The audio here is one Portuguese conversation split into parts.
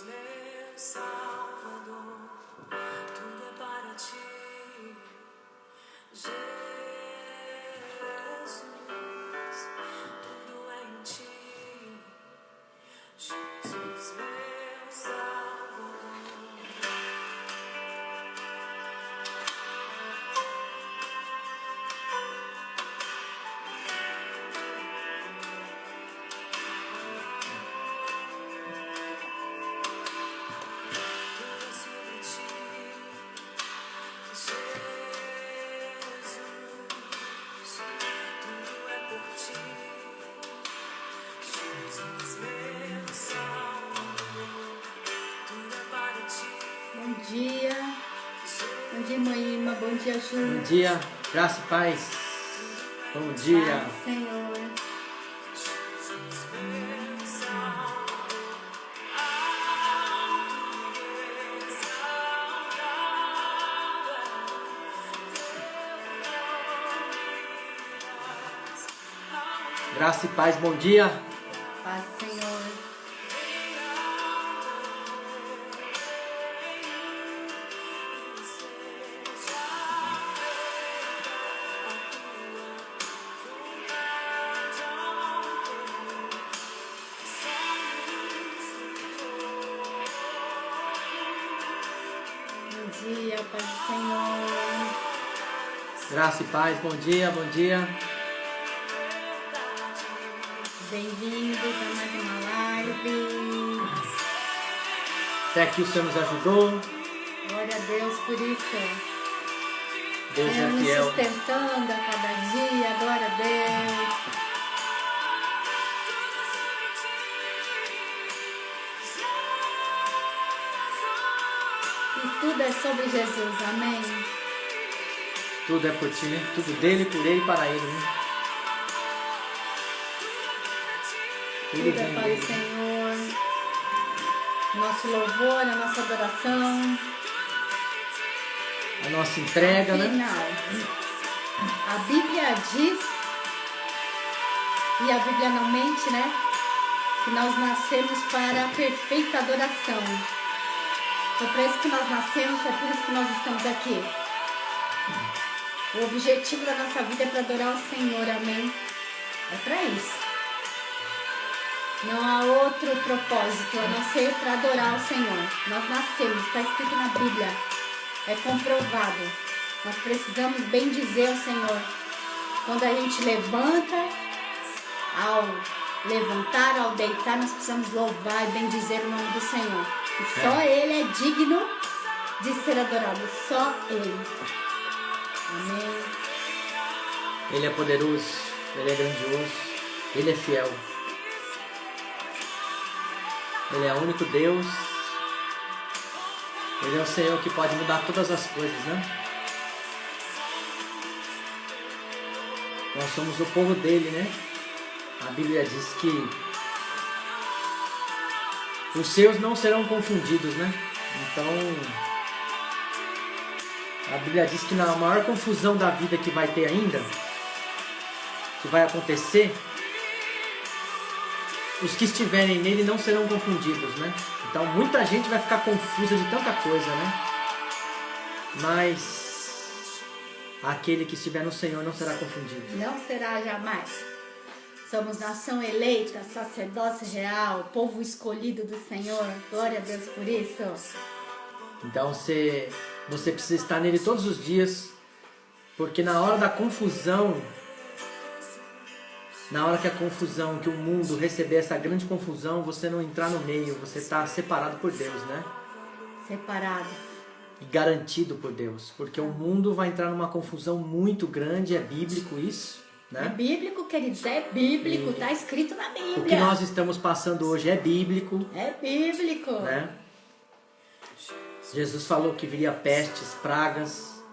meu Salvador, tudo é para ti, Jesus, tudo é em ti, Jesus, meu Salvador. Bom dia, mãe Irma. Bom dia, Ju. Bom dia, graça e paz. Bom dia. Paz, Senhor. Graça e paz, bom dia. Paz, Senhor. Bom dia, Paz do Senhor. Graça e paz, bom dia, bom dia. Bem-vindos a mais uma live. Até aqui o Senhor nos ajudou. Glória a Deus por isso. Deus Senhor é nos fiel. sustentando a cada dia. Glória a Deus. E tudo é sobre Jesus, amém? Tudo é por ti, né? Tudo dele, por ele e para ele, né? Tudo é vem para dele. o Senhor. Nosso louvor, a nossa adoração. A nossa entrega, né? Afinal, a Bíblia diz, e a Bíblia não mente, né? Que nós nascemos para a perfeita adoração. Foi para isso que nós nascemos, é por isso que nós estamos aqui. O objetivo da nossa vida é para adorar o Senhor, amém? É para isso. Não há outro propósito a não ser para adorar o Senhor. Nós nascemos, está escrito na Bíblia, é comprovado. Nós precisamos bendizer o Senhor. Quando a gente levanta, ao levantar, ao deitar, nós precisamos louvar e bendizer o nome do Senhor. E só Ele é digno de ser adorado, só Ele. Amém. Ele é poderoso, ele é grandioso, ele é fiel. Ele é o único Deus. Ele é o Senhor que pode mudar todas as coisas, né? Nós somos o povo dele, né? A Bíblia diz que os seus não serão confundidos, né? Então, a Bíblia diz que na maior confusão da vida que vai ter ainda, que vai acontecer, os que estiverem nele não serão confundidos, né? Então muita gente vai ficar confusa de tanta coisa, né? Mas aquele que estiver no Senhor não será confundido. Não será jamais. Somos nação eleita, sacerdócio real, povo escolhido do Senhor. Glória a Deus por isso. Então você precisa estar nele todos os dias, porque na hora da confusão, na hora que a confusão, que o mundo receber essa grande confusão, você não entrar no meio, você está separado por Deus, né? Separados. E garantido por Deus, porque o mundo vai entrar numa confusão muito grande, é bíblico isso, né? É bíblico, queridos, é bíblico, está escrito na Bíblia. O que nós estamos passando hoje é bíblico, É bíblico. né? Jesus falou que viria pestes, pragas,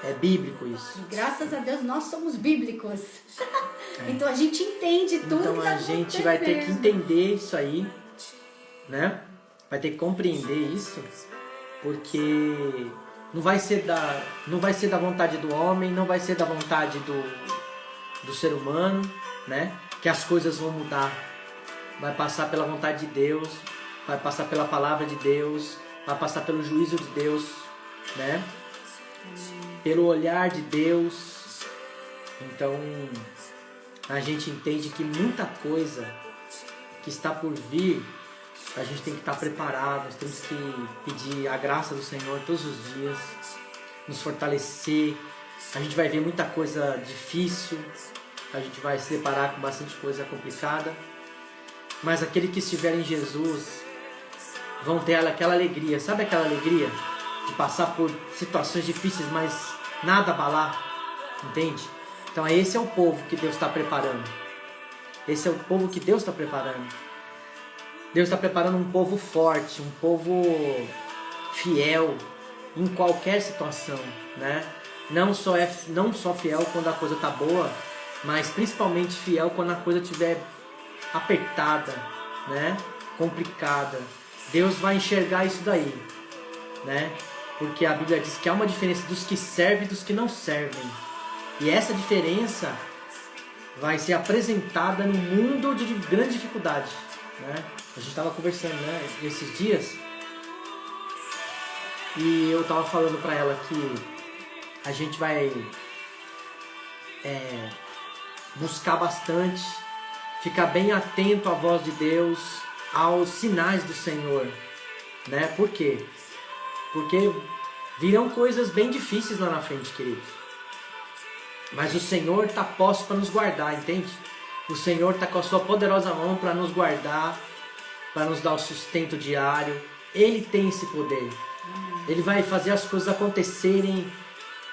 é bíblico isso. E graças a Deus nós somos bíblicos. Então a gente entende tudo Então que está a acontecendo. gente vai ter que entender isso aí, né? Vai ter que compreender isso, porque não vai ser da vontade do homem, não vai ser da vontade do ser humano, né? Que as coisas vão mudar. Vai passar pela vontade de Deus, vai passar pela palavra de Deus, vai passar pelo juízo de Deus, né? Pelo olhar de Deus. Então, a gente entende que muita coisa que está por vir, a gente tem que estar preparado, nós temos que pedir a graça do Senhor todos os dias, nos fortalecer. A gente vai ver muita coisa difícil, a gente vai se deparar com bastante coisa complicada, mas aquele que estiver em Jesus vão ter aquela alegria, sabe aquela alegria de passar por situações difíceis, mas nada abalar, entende? Então esse é o povo que Deus está preparando. Esse é o povo que Deus está preparando. Deus está preparando um povo forte, um povo fiel em qualquer situação, né? Não só fiel quando a coisa está boa, mas principalmente fiel quando a coisa estiver apertada, né? Complicada. Deus vai enxergar isso daí, né? Porque a Bíblia diz que há uma diferença dos que servem e dos que não servem. E essa diferença vai ser apresentada no mundo de grande dificuldade, né? A gente estava conversando, né, esses dias, e eu estava falando para ela que a gente vai buscar bastante, ficar bem atento à voz de Deus, aos sinais do Senhor, né? Por quê? Porque virão coisas bem difíceis lá na frente, queridos. Mas o Senhor está posto para nos guardar, entende? O Senhor está com a sua poderosa mão para nos guardar, para nos dar o sustento diário. Ele tem esse poder. Ele vai fazer as coisas acontecerem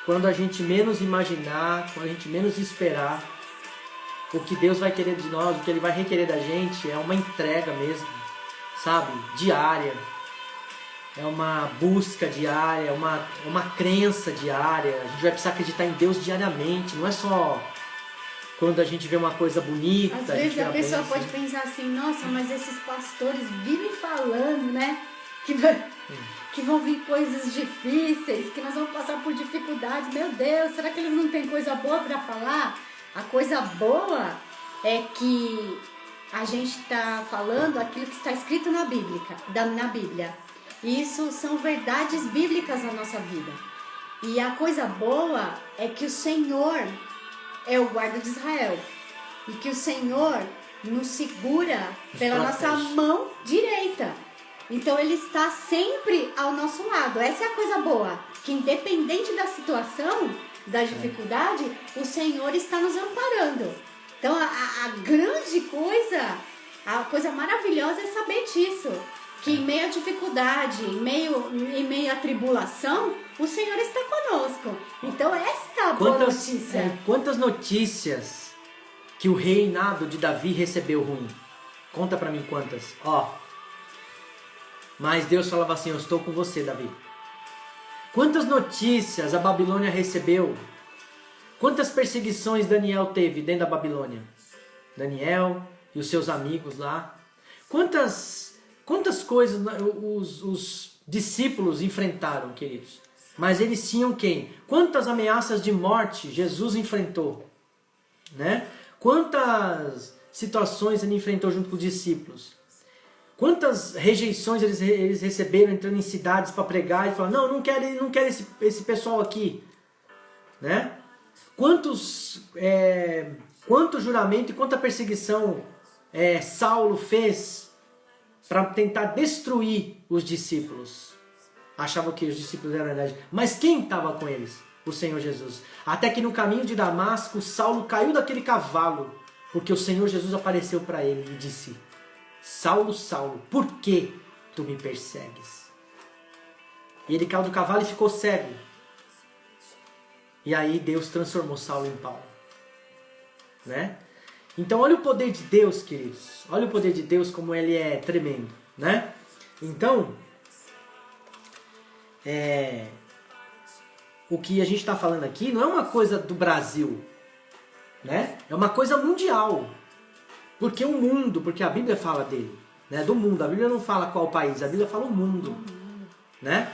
quando a gente menos imaginar, quando a gente menos esperar. O que Deus vai querer de nós, o que Ele vai requerer da gente é uma entrega mesmo, sabe? Diária. É uma busca diária, uma crença diária. A gente vai precisar acreditar em Deus diariamente. Não é só quando a gente vê uma coisa bonita. Às vezes a pessoa pode pensar assim, nossa, mas esses pastores vivem falando, né? Que vão vir coisas difíceis, que nós vamos passar por dificuldades. Meu Deus, será que eles não têm coisa boa para falar? A coisa boa é que a gente está falando aquilo que está escrito na Bíblia. Isso são verdades bíblicas na nossa vida. E a coisa boa é que o Senhor é o guarda de Israel. E que o Senhor nos segura pela nossa mão direita. Então Ele está sempre ao nosso lado. Essa é a coisa boa. Que independente da situação, da dificuldade, o Senhor está nos amparando. Então a grande coisa, a coisa maravilhosa é saber disso. Que em meio à dificuldade, em meio à tribulação, o Senhor está conosco. Então essa é a boa notícia. Quantas notícias que o reinado de Davi recebeu ruim? Conta pra mim quantas. Mas Deus falava assim, eu estou com você, Davi. Quantas notícias a Babilônia recebeu? Quantas perseguições Daniel teve dentro da Babilônia? Daniel e os seus amigos lá. Quantas coisas os discípulos enfrentaram, queridos? Mas eles tinham quem? Quantas ameaças de morte Jesus enfrentou? Né? Quantas situações ele enfrentou junto com os discípulos? Quantas rejeições eles receberam entrando em cidades para pregar e falar, não quero esse pessoal aqui. Né? Quanto juramento e quanta perseguição Saulo fez para tentar destruir os discípulos. Achavam que os discípulos eram verdade. Mas quem estava com eles? O Senhor Jesus. Até que no caminho de Damasco, Saulo caiu daquele cavalo, porque o Senhor Jesus apareceu para ele e disse, Saulo, Saulo, por que tu me persegues? E ele caiu do cavalo e ficou cego. E aí Deus transformou Saulo em Paulo. Né? Então olha o poder de Deus, queridos. Olha o poder de Deus como ele é tremendo. Né? Então, o que a gente está falando aqui não é uma coisa do Brasil. Né? É uma coisa mundial. Porque o mundo, porque a Bíblia fala dele. Né? Do mundo. A Bíblia não fala qual país, a Bíblia fala o mundo. Né?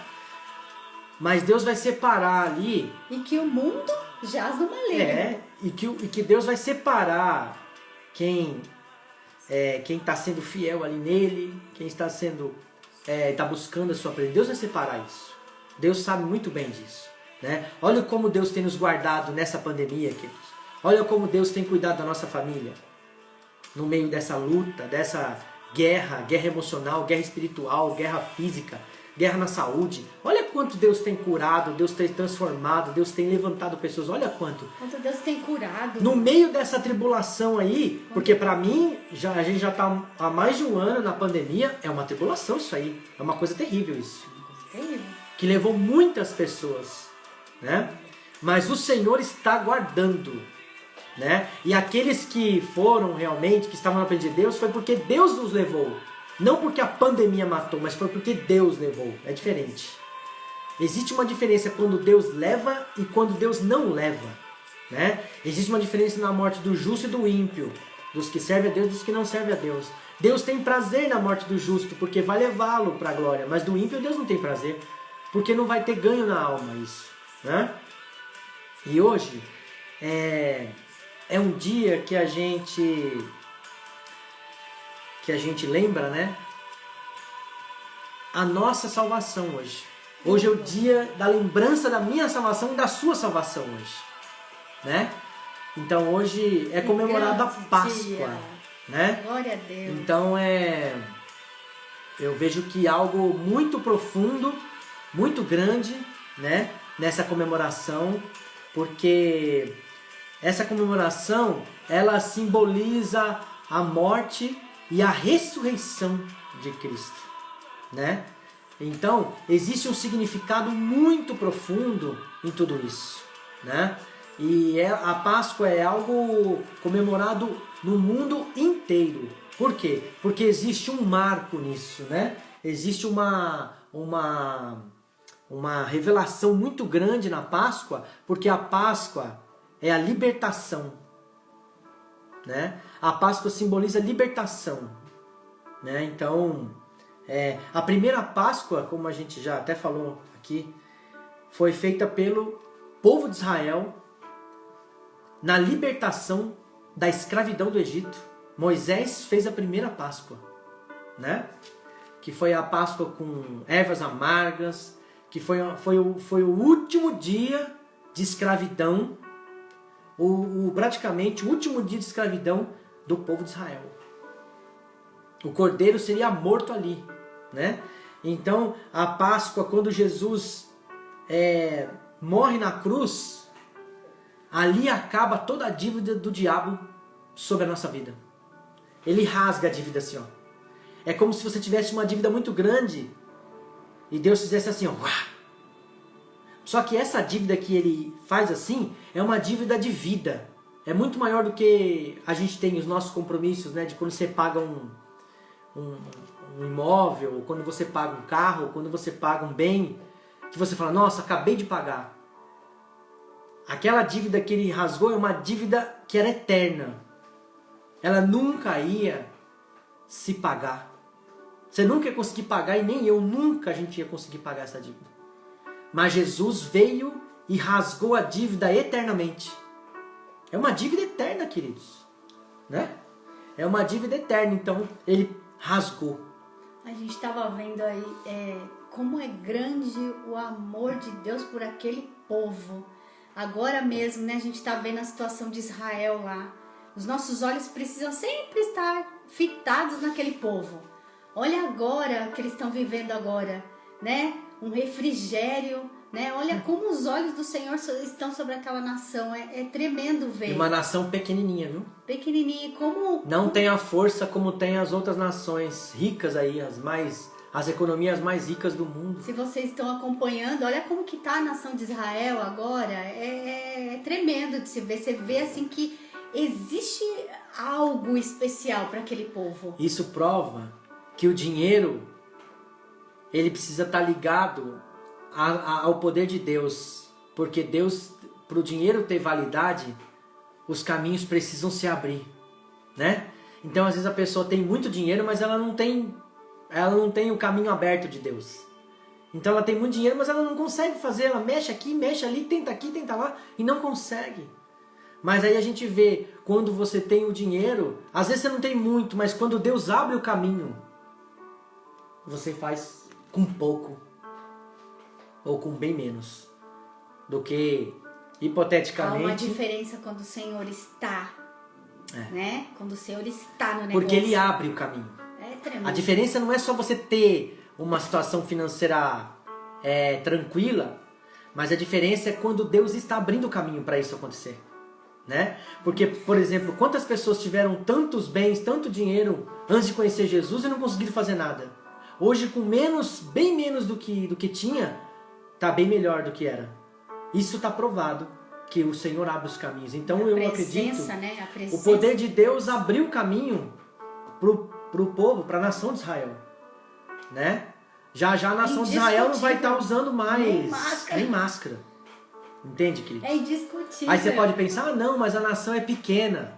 Mas Deus vai separar ali... E que o mundo jaz no maligno. E que Deus vai separar quem quem está sendo fiel ali nele, quem está sendo está buscando a sua presença. Deus vai separar isso. Deus sabe muito bem disso, né? Olha como Deus tem nos guardado nessa pandemia, queridos. Olha como Deus tem cuidado da nossa família no meio dessa luta, dessa guerra emocional, guerra espiritual, guerra física, guerra na saúde. Olha quanto Deus tem curado, Deus tem transformado, Deus tem levantado pessoas. Olha quanto. Quanto Deus tem curado. No meio dessa tribulação aí, porque pra mim, a gente já tá há mais de um ano na pandemia, é uma tribulação isso aí. É uma coisa terrível isso. Terrível. Que levou muitas pessoas, né? Mas o Senhor está guardando, né? E aqueles que foram realmente, que estavam na presença de Deus, foi porque Deus nos levou. Não porque a pandemia matou, mas foi porque Deus levou. É diferente. Existe uma diferença quando Deus leva e quando Deus não leva, né? Existe uma diferença na morte do justo e do ímpio, dos que servem a Deus e dos que não servem a Deus. Deus tem prazer na morte do justo, porque vai levá-lo para a glória. Mas do ímpio Deus não tem prazer, porque não vai ter ganho na alma isso, né? E hoje é um dia que a gente lembra, né? A nossa salvação hoje. Hoje é o dia da lembrança da minha salvação e da sua salvação hoje, né? Então hoje é comemorada a Páscoa, né? Glória a Deus. Então eu vejo que algo muito profundo, muito grande, né? Nessa comemoração, porque essa comemoração ela simboliza a morte e a ressurreição de Cristo, né? Então, existe um significado muito profundo em tudo isso, né? E a Páscoa é algo comemorado no mundo inteiro. Por quê? Porque existe um marco nisso, né? Existe uma revelação muito grande na Páscoa, porque a Páscoa é a libertação, né? A Páscoa simboliza libertação, né? Então, a primeira Páscoa, como a gente já até falou aqui, foi feita pelo povo de Israel na libertação da escravidão do Egito. Moisés fez a primeira Páscoa, né? Que foi a Páscoa com ervas amargas, que foi o último dia de escravidão, praticamente o último dia de escravidão do povo de Israel. O cordeiro seria morto ali, né? Então, a Páscoa, quando Jesus morre na cruz, ali acaba toda a dívida do diabo sobre a nossa vida. Ele rasga a dívida assim, ó. É como se você tivesse uma dívida muito grande e Deus fizesse assim, ó. Só que essa dívida que ele faz assim é uma dívida de vida. É muito maior do que a gente tem os nossos compromissos, né? De quando você paga um imóvel, quando você paga um carro, quando você paga um bem, que você fala, nossa, acabei de pagar. Aquela dívida que ele rasgou é uma dívida que era eterna. Ela nunca ia se pagar. Você nunca ia conseguir pagar e nem eu, nunca a gente ia conseguir pagar essa dívida. Mas Jesus veio e rasgou a dívida eternamente. É uma dívida eterna, queridos, né? É uma dívida eterna, então ele rasgou. A gente estava vendo aí como é grande o amor de Deus por aquele povo. Agora mesmo, né, a gente está vendo a situação de Israel lá. Os nossos olhos precisam sempre estar fitados naquele povo. Olha agora o que eles estão vivendo agora, né? Um refrigério, né? Olha como os olhos do Senhor estão sobre aquela nação. É tremendo ver. E uma nação pequenininha, viu? Pequenininha, como... Não tem a força como tem as outras nações ricas aí, as economias mais ricas do mundo. Se vocês estão acompanhando, olha como que tá a nação de Israel agora. É tremendo de se ver. Você vê assim que existe algo especial para aquele povo. Isso prova que o dinheiro, ele precisa estar ligado ao poder de Deus. Porque Deus, para o dinheiro ter validade, os caminhos precisam se abrir, né? Então, às vezes a pessoa tem muito dinheiro, mas ela não tem o caminho aberto de Deus. Então ela tem muito dinheiro, mas ela não consegue fazer. Ela mexe aqui, mexe ali, tenta aqui, tenta lá e não consegue. Mas aí a gente vê, quando você tem o dinheiro, às vezes você não tem muito, mas quando Deus abre o caminho, você faz com pouco, ou com bem menos, do que Há hipoteticamente... uma diferença quando o Senhor está, né? Quando o Senhor está no negócio. Porque Ele abre o caminho. É tremendo. A diferença não é só você ter uma situação financeira tranquila, mas a diferença é quando Deus está abrindo o caminho para isso acontecer, né? Porque, por exemplo, quantas pessoas tiveram tantos bens, tanto dinheiro antes de conhecer Jesus e não conseguiram fazer nada? Hoje, com menos, bem menos do que tinha, tá bem melhor do que era. Isso está provado, que o Senhor abre os caminhos. Então eu acredito, né? A o presença. poder de Deus abriu o caminho pro povo, para a nação de Israel, né? Já a nação de Israel não vai estar usando mais nem máscara. Entende, querido? É indiscutível. Aí você pode pensar, não, mas a nação é pequena.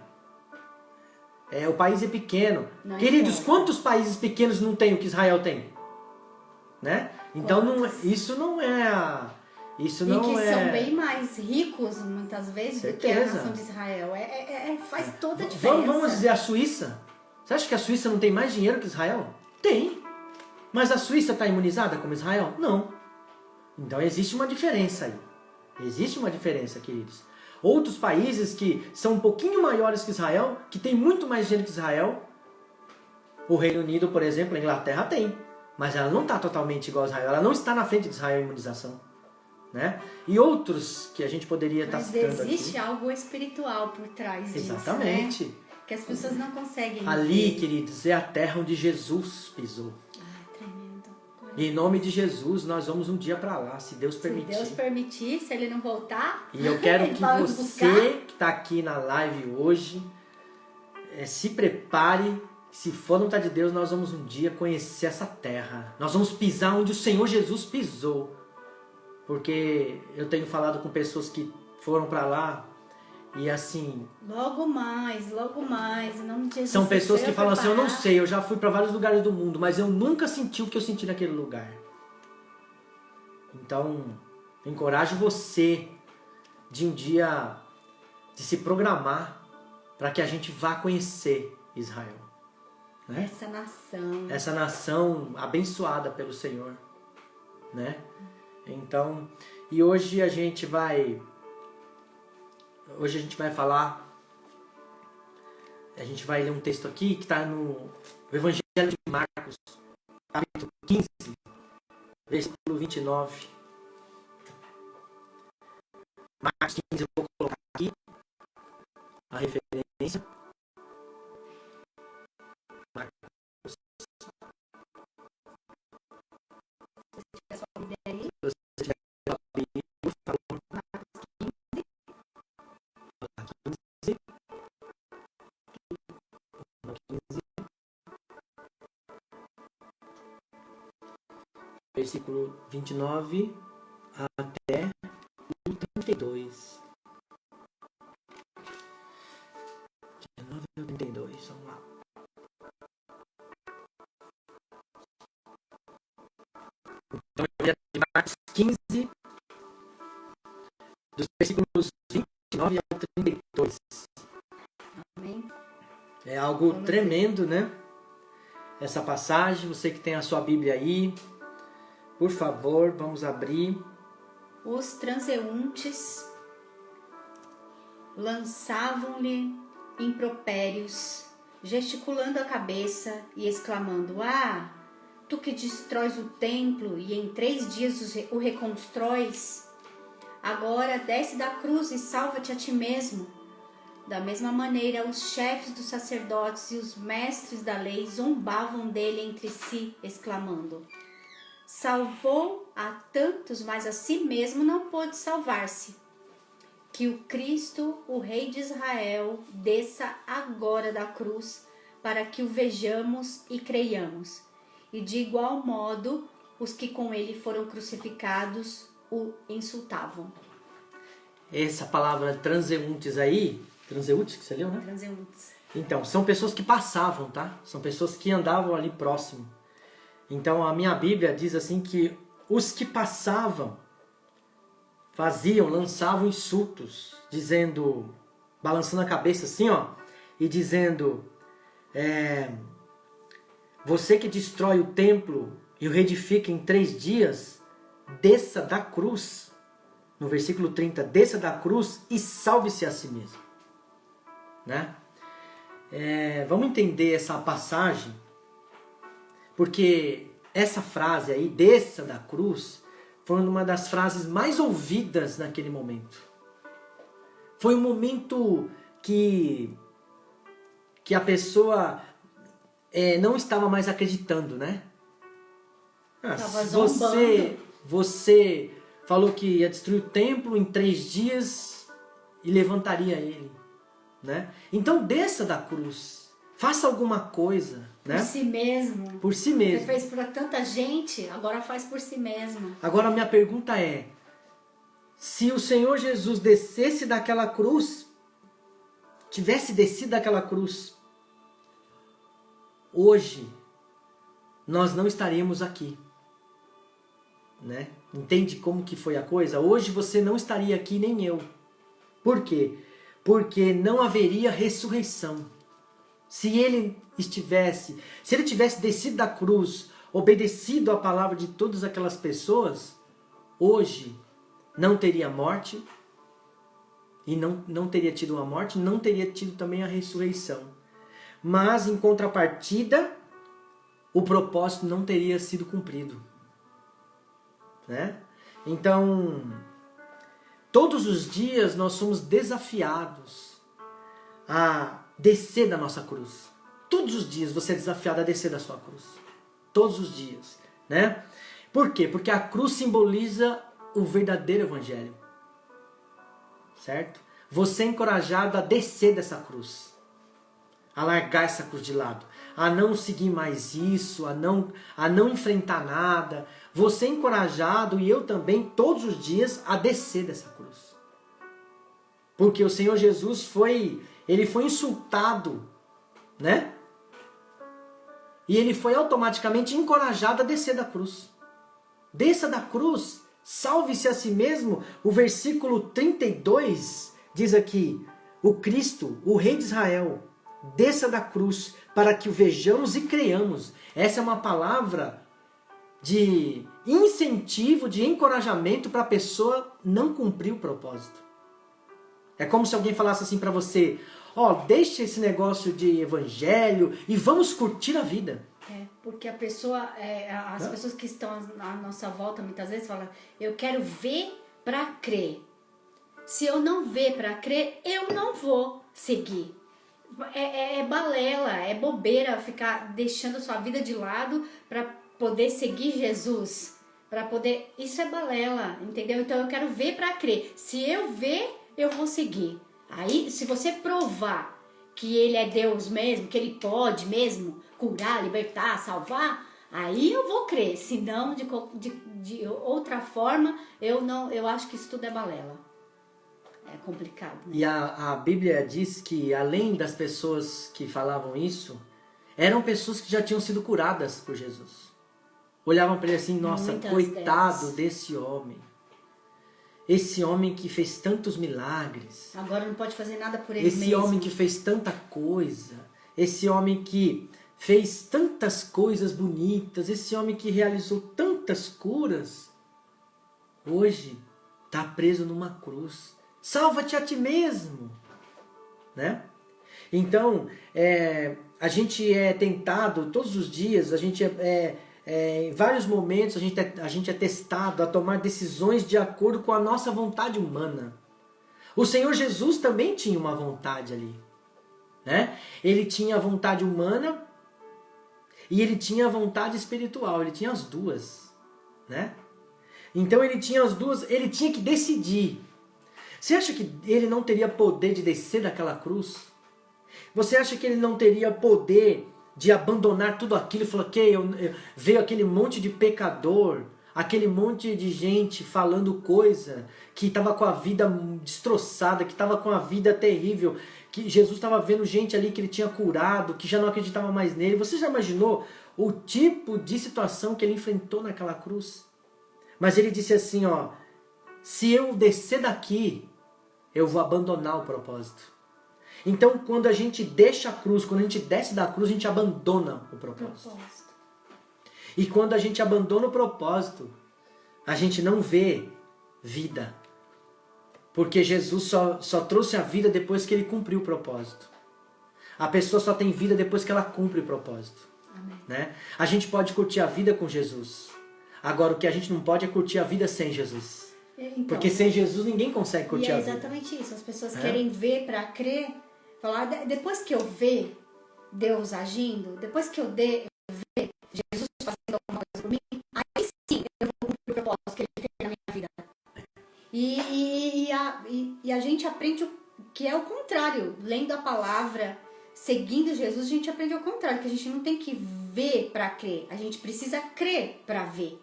O país é pequeno. Não Queridos, importa. quantos países pequenos não tem o que Israel tem? Né? Então isso não é... Isso E não que é... são bem mais ricos, muitas vezes, do que a Certeza. nação de Israel. Faz toda a diferença. Vamos dizer a Suíça. Você acha que a Suíça não tem mais dinheiro que Israel? Tem. Mas a Suíça está imunizada como Israel? Não. Então existe uma diferença aí. Existe uma diferença, queridos. Outros países que são um pouquinho maiores que Israel, que tem muito mais dinheiro que Israel, o Reino Unido, por exemplo, a Inglaterra tem. Mas ela não está totalmente igual a Israel. Ela não está na frente de Israel em imunização. Né? E outros que a gente poderia estar Mas citando existe aqui. algo espiritual por trás disso, Exatamente. né? Que as pessoas não conseguem Ali, ver. queridos, é a terra onde Jesus pisou. Tremendo. E em nome de Jesus, nós vamos um dia para lá, se Deus Se permitir. Deus permitir, se ele não voltar, E eu quero ele que vai nos você buscar. que está aqui na live hoje, se prepare. Se for vontade de Deus, nós vamos um dia conhecer essa terra. Nós vamos pisar onde o Senhor Jesus pisou. Porque eu tenho falado com pessoas que foram para lá e assim... Logo mais, em nome de Jesus. São pessoas que esteja falam assim, eu não preparado. sei, eu já fui para vários lugares do mundo, mas eu nunca senti o que eu senti naquele lugar. Então, eu encorajo você de um dia de se programar para que a gente vá conhecer Israel. Né? Essa nação abençoada pelo Senhor. Né? Então, e hoje a gente vai falar, a gente vai ler um texto aqui que está no Evangelho de Marcos, capítulo 15, versículo 29. Marcos 15, eu vou colocar aqui a referência. Versículo 29 até o 32. 29 ao 32, vamos lá. Então, de Marcos 15, dos versículos 29 ao 32. Amém. É algo tremendo, né? Essa passagem, você que tem a sua Bíblia aí, por favor, vamos abrir. Os transeuntes lançavam-lhe impropérios, gesticulando a cabeça e exclamando: Ah, tu que destróis o templo e em 3 dias o reconstróis, agora desce da cruz e salva-te a ti mesmo. Da mesma maneira, os chefes dos sacerdotes e os mestres da lei zombavam dele entre si, exclamando: Salvou a tantos, mas a si mesmo não pôde salvar-se. Que o Cristo, o Rei de Israel, desça agora da cruz, para que o vejamos e creiamos. E de igual modo, os que com ele foram crucificados o insultavam. Essa palavra transeuntes aí, transeuntes que você leu, né? Transeuntes. Então, são pessoas que passavam, tá? São pessoas que andavam ali próximo. Então, a minha Bíblia diz assim que os que passavam lançavam insultos, dizendo balançando a cabeça assim, ó, e dizendo, você que destrói o templo e o reedifica em 3 dias, desça da cruz, no versículo 30, desça da cruz e salve-se a si mesmo. Né? Vamos entender essa passagem, porque essa frase aí, desça da cruz, foi uma das frases mais ouvidas naquele momento. Foi um momento que a pessoa não estava mais acreditando, né? Você falou que ia destruir o templo em 3 dias e levantaria ele, né? Então desça da cruz, faça alguma coisa, né? Por si mesmo. Por si mesmo. Você fez para tanta gente, agora faz por si mesmo. Agora minha pergunta é, se o Senhor Jesus descesse daquela cruz, tivesse descido daquela cruz, hoje nós não estaríamos aqui, né? Entende como que foi a coisa? Hoje você não estaria aqui, nem eu. Por quê? Porque não haveria ressurreição. Se ele tivesse descido da cruz, obedecido à palavra de todas aquelas pessoas, hoje não teria morte, e não teria tido uma morte, não teria tido também a ressurreição. Mas, em contrapartida, o propósito não teria sido cumprido. Né? Então, todos os dias nós somos desafiados a descer da nossa cruz. Todos os dias você é desafiado a descer da sua cruz. Todos os dias. Né? Por quê? Porque a cruz simboliza o verdadeiro evangelho. Certo? Você é encorajado a descer dessa cruz. A largar essa cruz de lado. A não seguir mais isso, a não enfrentar nada. Você é encorajado, e eu também, todos os dias, a descer dessa cruz. Porque o Senhor Jesus foi insultado, né? E ele foi automaticamente encorajado a descer da cruz. Desça da cruz, salve-se a si mesmo. O versículo 32 diz aqui, o Cristo, o Rei de Israel, desça da cruz para que o vejamos e creiamos. Essa é uma palavra de incentivo, de encorajamento para a pessoa não cumprir o propósito. É como se alguém falasse assim para você, deixa esse negócio de evangelho e vamos curtir a vida. Porque a pessoa, as pessoas que estão à nossa volta muitas vezes falam, eu quero ver para crer. Se eu não ver para crer, eu não vou seguir. É balela, é bobeira ficar deixando a sua vida de lado para poder seguir Jesus. Isso é balela, entendeu? Então eu quero ver para crer. Se eu ver, eu vou seguir. Aí, se você provar que ele é Deus mesmo, que ele pode mesmo curar, libertar, salvar, aí eu vou crer. Se não, de outra forma, eu acho que isso tudo é balela. É complicado, né? E a Bíblia diz que, além das pessoas que falavam isso, eram pessoas que já tinham sido curadas por Jesus. Olhavam para ele assim, nossa, Muitas coitado delas. desse homem. Esse homem que fez tantos milagres. Agora não pode fazer nada por ele mesmo. Esse homem que fez tanta coisa. Esse homem que fez tantas coisas bonitas. Esse homem que realizou tantas curas. Hoje está preso numa cruz. Salva-te a ti mesmo. Né? Então, a gente é tentado todos os dias, em vários momentos a gente é testado a tomar decisões de acordo com a nossa vontade humana. O Senhor Jesus também tinha uma vontade ali. Né? Ele tinha a vontade humana e ele tinha a vontade espiritual. Ele tinha as duas. Né? Então ele tinha as duas, ele tinha que decidir. Você acha que ele não teria poder de descer daquela cruz? Você acha que ele não teria poder de abandonar tudo aquilo e falar, veio aquele monte de pecador, aquele monte de gente falando coisa, que estava com a vida destroçada, que estava com a vida terrível, que Jesus estava vendo gente ali que ele tinha curado, que já não acreditava mais nele. Você já imaginou o tipo de situação que ele enfrentou naquela cruz? Mas ele disse assim, se eu descer daqui, eu vou abandonar o propósito. Então, quando a gente deixa a cruz, quando a gente desce da cruz, a gente abandona o propósito. E quando a gente abandona o propósito, a gente não vê vida. Porque Jesus só trouxe a vida depois que ele cumpriu o propósito. A pessoa só tem vida depois que ela cumpre o propósito. Né? A gente pode curtir a vida com Jesus. Agora, o que a gente não pode é curtir a vida sem Jesus. Então, porque sem Jesus ninguém consegue curtir a vida. E é exatamente isso. As pessoas querem ver para crer. Falar, depois que eu ver Deus agindo, depois que eu ver Jesus fazendo alguma coisa por mim, aí sim eu vou cumprir o propósito que ele tem na minha vida. E a gente aprende que é o contrário. Lendo a palavra, seguindo Jesus, a gente aprende ao contrário. Que a gente não tem que ver para crer. A gente precisa crer para ver.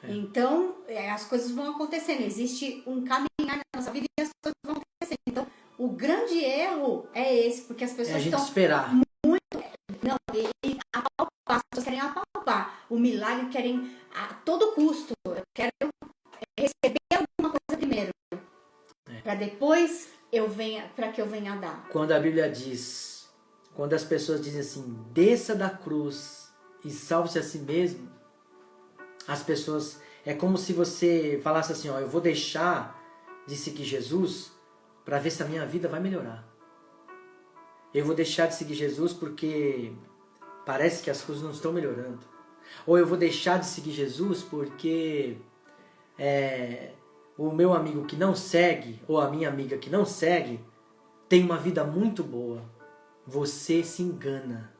Então, as coisas vão acontecendo. Existe um caminhar na nossa vida e as coisas vão acontecendo. Então, o grande erro é esse. Porque as pessoas estão esperar. muito... Não, e apalpar. As pessoas querem apalpar o milagre, querem a todo custo. Eu quero receber alguma coisa primeiro. Para depois para que eu venha a dar. Quando a Bíblia diz, quando as pessoas dizem assim, desça da cruz e salve-se a si mesmo, as pessoas, é como se você falasse assim, ó, eu vou deixar de seguir Jesus para ver se a minha vida vai melhorar. Eu vou deixar de seguir Jesus porque parece que as coisas não estão melhorando. Ou eu vou deixar de seguir Jesus porque o meu amigo que não segue, ou a minha amiga que não segue, tem uma vida muito boa. Você se engana.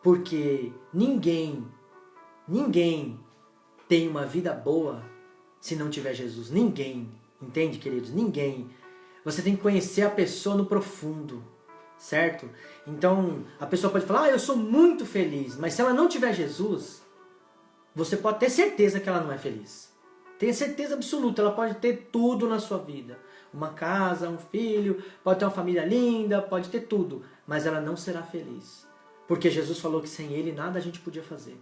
Porque ninguém tem uma vida boa se não tiver Jesus. Ninguém. Entende, queridos? Ninguém. Você tem que conhecer a pessoa no profundo. Certo? Então, a pessoa pode falar, eu sou muito feliz. Mas se ela não tiver Jesus, você pode ter certeza que ela não é feliz. Tenha certeza absoluta, ela pode ter tudo na sua vida. Uma casa, um filho, pode ter uma família linda, pode ter tudo. Mas ela não será feliz. Porque Jesus falou que sem Ele nada a gente podia fazer.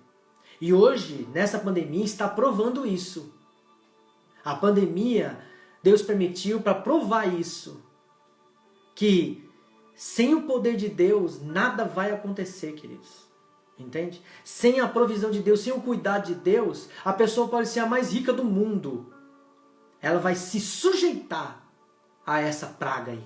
E hoje, nessa pandemia, está provando isso. A pandemia, Deus permitiu para provar isso. Que sem o poder de Deus, nada vai acontecer, queridos. Entende? Sem a provisão de Deus, sem o cuidado de Deus, a pessoa pode ser a mais rica do mundo. Ela vai se sujeitar a essa praga aí.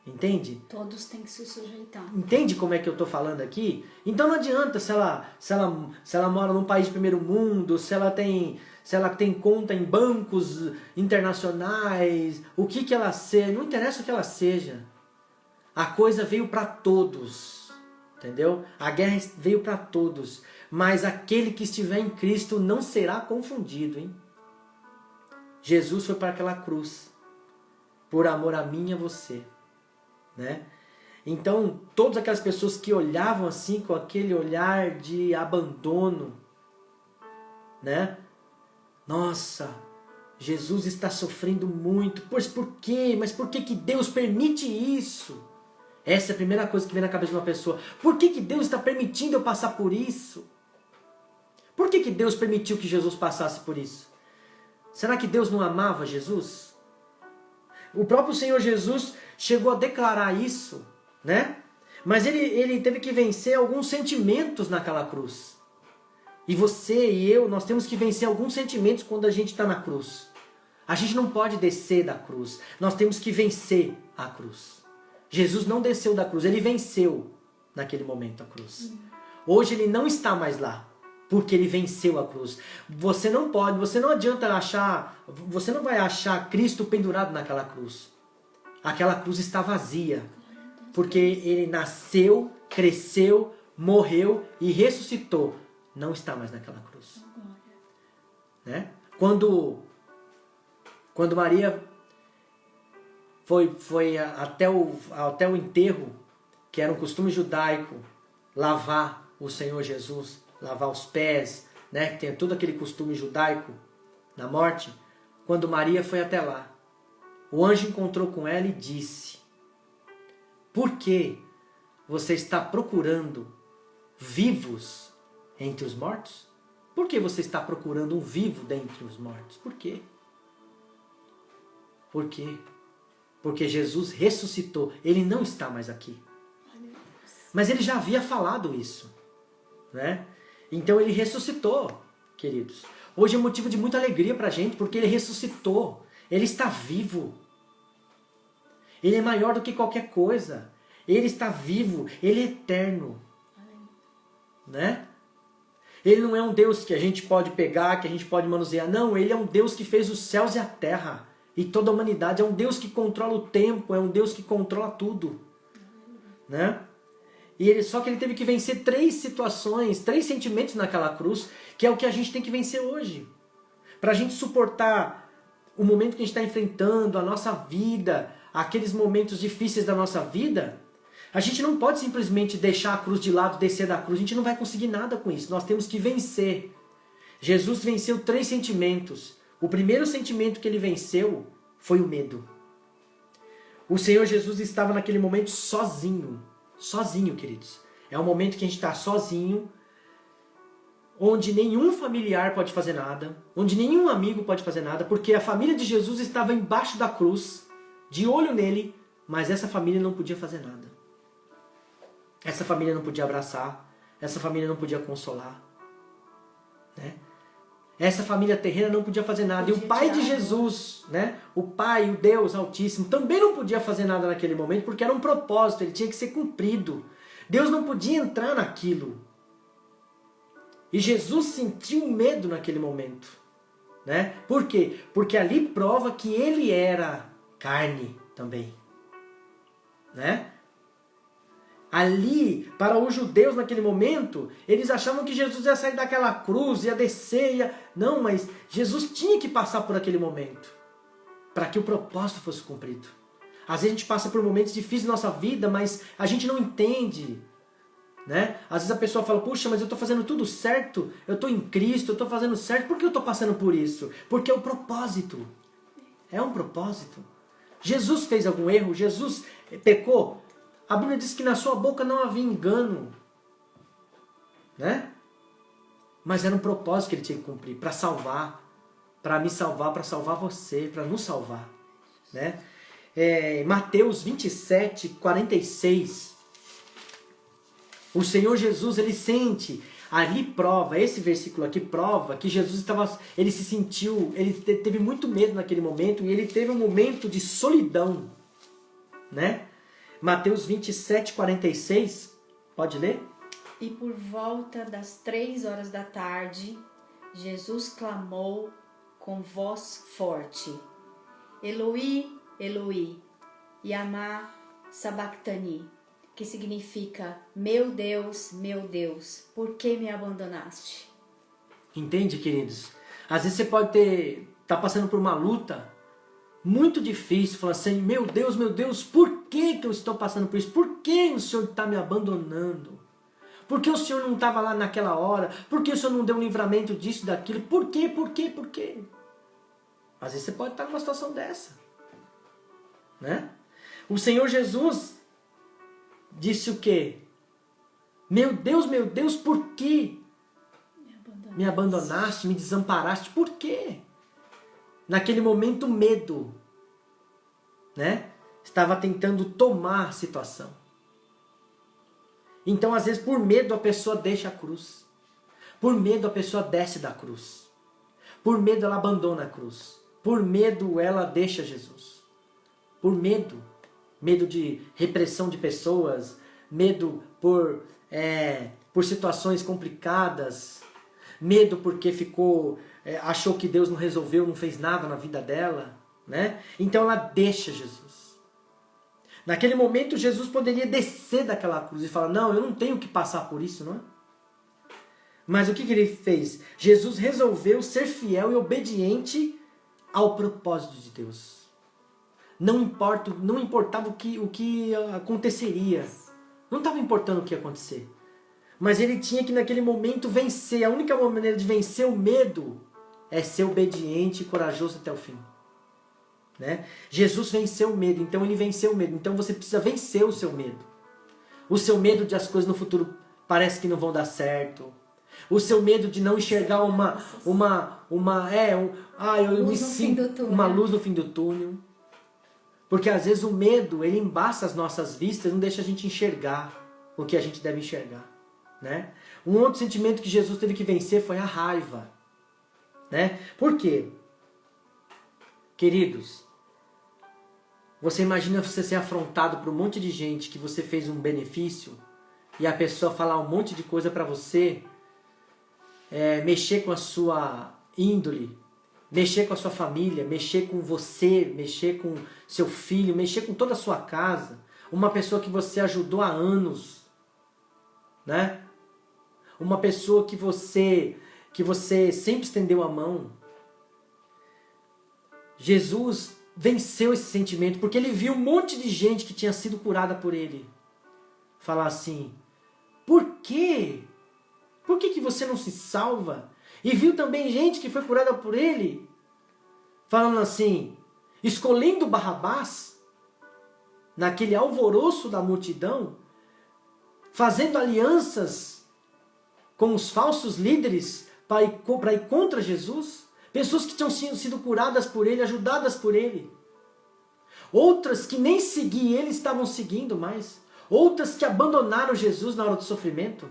Entende? Todos têm que se sujeitar. Entende como é que eu estou falando aqui? Então não adianta se ela mora num país de primeiro mundo, se ela tem conta em bancos internacionais, o que ela seja, não interessa o que ela seja. A coisa veio para todos. Entendeu? A guerra veio para todos. Mas aquele que estiver em Cristo não será confundido. Hein? Jesus foi para aquela cruz. Por amor a mim e a você. Né? Então, todas aquelas pessoas que olhavam assim, com aquele olhar de abandono. Né? Nossa, Jesus está sofrendo muito. Pois por quê? Mas por que Deus permite isso? Essa é a primeira coisa que vem na cabeça de uma pessoa. Por que Deus está permitindo eu passar por isso? Por que Deus permitiu que Jesus passasse por isso? Será que Deus não amava Jesus? O próprio Senhor Jesus chegou a declarar isso, né? Mas ele teve que vencer alguns sentimentos naquela cruz. E você e eu, nós temos que vencer alguns sentimentos quando a gente está na cruz. A gente não pode descer da cruz. Nós temos que vencer a cruz. Jesus não desceu da cruz, ele venceu naquele momento a cruz. Hoje ele não está mais lá, porque ele venceu a cruz. Você não adianta achar, você não vai achar Cristo pendurado naquela cruz. Aquela cruz está vazia, porque ele nasceu, cresceu, morreu e ressuscitou. Não está mais naquela cruz. Né? Quando Maria foi até o enterro, que era um costume judaico, lavar o Senhor Jesus, lavar os pés, né? Que tem todo aquele costume judaico na morte. Quando Maria foi até lá, o anjo encontrou com ela e disse: por que você está procurando vivos entre os mortos? Por que você está procurando um vivo dentre os mortos? Por quê? Por quê? Porque Jesus ressuscitou. Ele não está mais aqui. Mas ele já havia falado isso, né? Então ele ressuscitou, queridos. Hoje é motivo de muita alegria para a gente, porque ele ressuscitou. Ele está vivo. Ele é maior do que qualquer coisa. Ele está vivo. Ele é eterno. Né? Ele não é um Deus que a gente pode pegar, que a gente pode manusear. Não, ele é um Deus que fez os céus e a terra. E toda a humanidade. É um Deus que controla o tempo. É um Deus que controla tudo. Né? Só que ele teve que vencer 3 situações, 3 sentimentos naquela cruz, que é o que a gente tem que vencer hoje. Para a gente suportar o momento que a gente está enfrentando, a nossa vida, aqueles momentos difíceis da nossa vida, a gente não pode simplesmente deixar a cruz de lado, descer da cruz. A gente não vai conseguir nada com isso. Nós temos que vencer. Jesus venceu 3 sentimentos. O primeiro sentimento que ele venceu foi o medo. O Senhor Jesus estava naquele momento sozinho. Sozinho, queridos. É um momento que a gente está sozinho, onde nenhum familiar pode fazer nada, onde nenhum amigo pode fazer nada, porque a família de Jesus estava embaixo da cruz, de olho nele, mas essa família não podia fazer nada. Essa família não podia abraçar, essa família não podia consolar, né? Essa família terrena não podia fazer nada. E o pai de Jesus, né? O pai, o Deus Altíssimo, também não podia fazer nada naquele momento, porque era um propósito, ele tinha que ser cumprido. Deus não podia entrar naquilo. E Jesus sentiu medo naquele momento, né? Por quê? Porque ali prova que ele era carne também, né? Ali, para os judeus naquele momento, eles achavam que Jesus ia sair daquela cruz, ia descer, Não, mas Jesus tinha que passar por aquele momento, para que o propósito fosse cumprido. Às vezes a gente passa por momentos difíceis na nossa vida, mas a gente não entende, né? Às vezes a pessoa fala, puxa, mas eu estou fazendo tudo certo, eu estou em Cristo, eu estou fazendo certo, por que eu estou passando por isso? Porque é o propósito. É um propósito. Jesus fez algum erro? Jesus pecou? A Bíblia diz que na sua boca não havia engano, né? Mas era um propósito que ele tinha que cumprir, para salvar, para me salvar, para salvar você, para nos salvar, né? Mateus 27, 46, o Senhor Jesus, ele sente, ali prova, esse versículo aqui prova que Jesus ele se sentiu, ele teve muito medo naquele momento, e ele teve um momento de solidão, né? Mateus 27, 46, pode ler? E por volta das 3 horas da tarde, Jesus clamou com voz forte: Eloi, Eloi, lama sabachthani, que significa: meu Deus, por que me abandonaste? Entende, queridos? Às vezes você pode estar passando por uma luta muito difícil, falando assim, meu Deus, por que eu estou passando por isso? Por que o Senhor está me abandonando? Por que o Senhor não estava lá naquela hora? Por que o Senhor não deu um livramento disso, daquilo? Por quê? Às vezes você pode estar numa situação dessa, né? O Senhor Jesus disse o quê? Meu Deus, por que me abandonaste, me desamparaste? Por quê? Naquele momento, medo, né? Estava tentando tomar a situação. Então, às vezes, por medo, a pessoa deixa a cruz. Por medo, a pessoa desce da cruz. Por medo, ela abandona a cruz. Por medo, ela deixa Jesus. Por medo. Medo de repressão de pessoas. Medo por situações complicadas. Medo porque achou que Deus não resolveu, não fez nada na vida dela, né? Então ela deixa Jesus. Naquele momento Jesus poderia descer daquela cruz e falar, não, eu não tenho que passar por isso, não é? Mas o que ele fez? Jesus resolveu ser fiel e obediente ao propósito de Deus. Não importava o que aconteceria. Não estava importando o que ia acontecer. Mas ele tinha que naquele momento vencer. A única maneira de vencer o medo é ser obediente e corajoso até o fim, né? Jesus venceu o medo, então ele venceu o medo. Então você precisa vencer o seu medo. O seu medo de as coisas no futuro parece que não vão dar certo. O seu medo de não enxergar uma luz no fim do túnel. Porque às vezes o medo, ele embaça as nossas vistas, não deixa a gente enxergar o que a gente deve enxergar, né? Um outro sentimento que Jesus teve que vencer foi a raiva, né? Por quê? Queridos, você imagina você ser afrontado por um monte de gente que você fez um benefício e a pessoa falar um monte de coisa pra você, mexer com a sua índole, mexer com a sua família, mexer com você, mexer com seu filho, mexer com toda a sua casa, uma pessoa que você ajudou há anos, né? Uma pessoa que você sempre estendeu a mão. Jesus venceu esse sentimento porque ele viu um monte de gente que tinha sido curada por ele falar assim: por quê? Por que você não se salva? E viu também gente que foi curada por ele falando assim, escolhendo Barrabás naquele alvoroço da multidão, fazendo alianças com os falsos líderes para ir contra Jesus. Pessoas que tinham sido curadas por ele, ajudadas por ele. Outras que nem seguiam ele estavam seguindo mais. Outras que abandonaram Jesus na hora do sofrimento.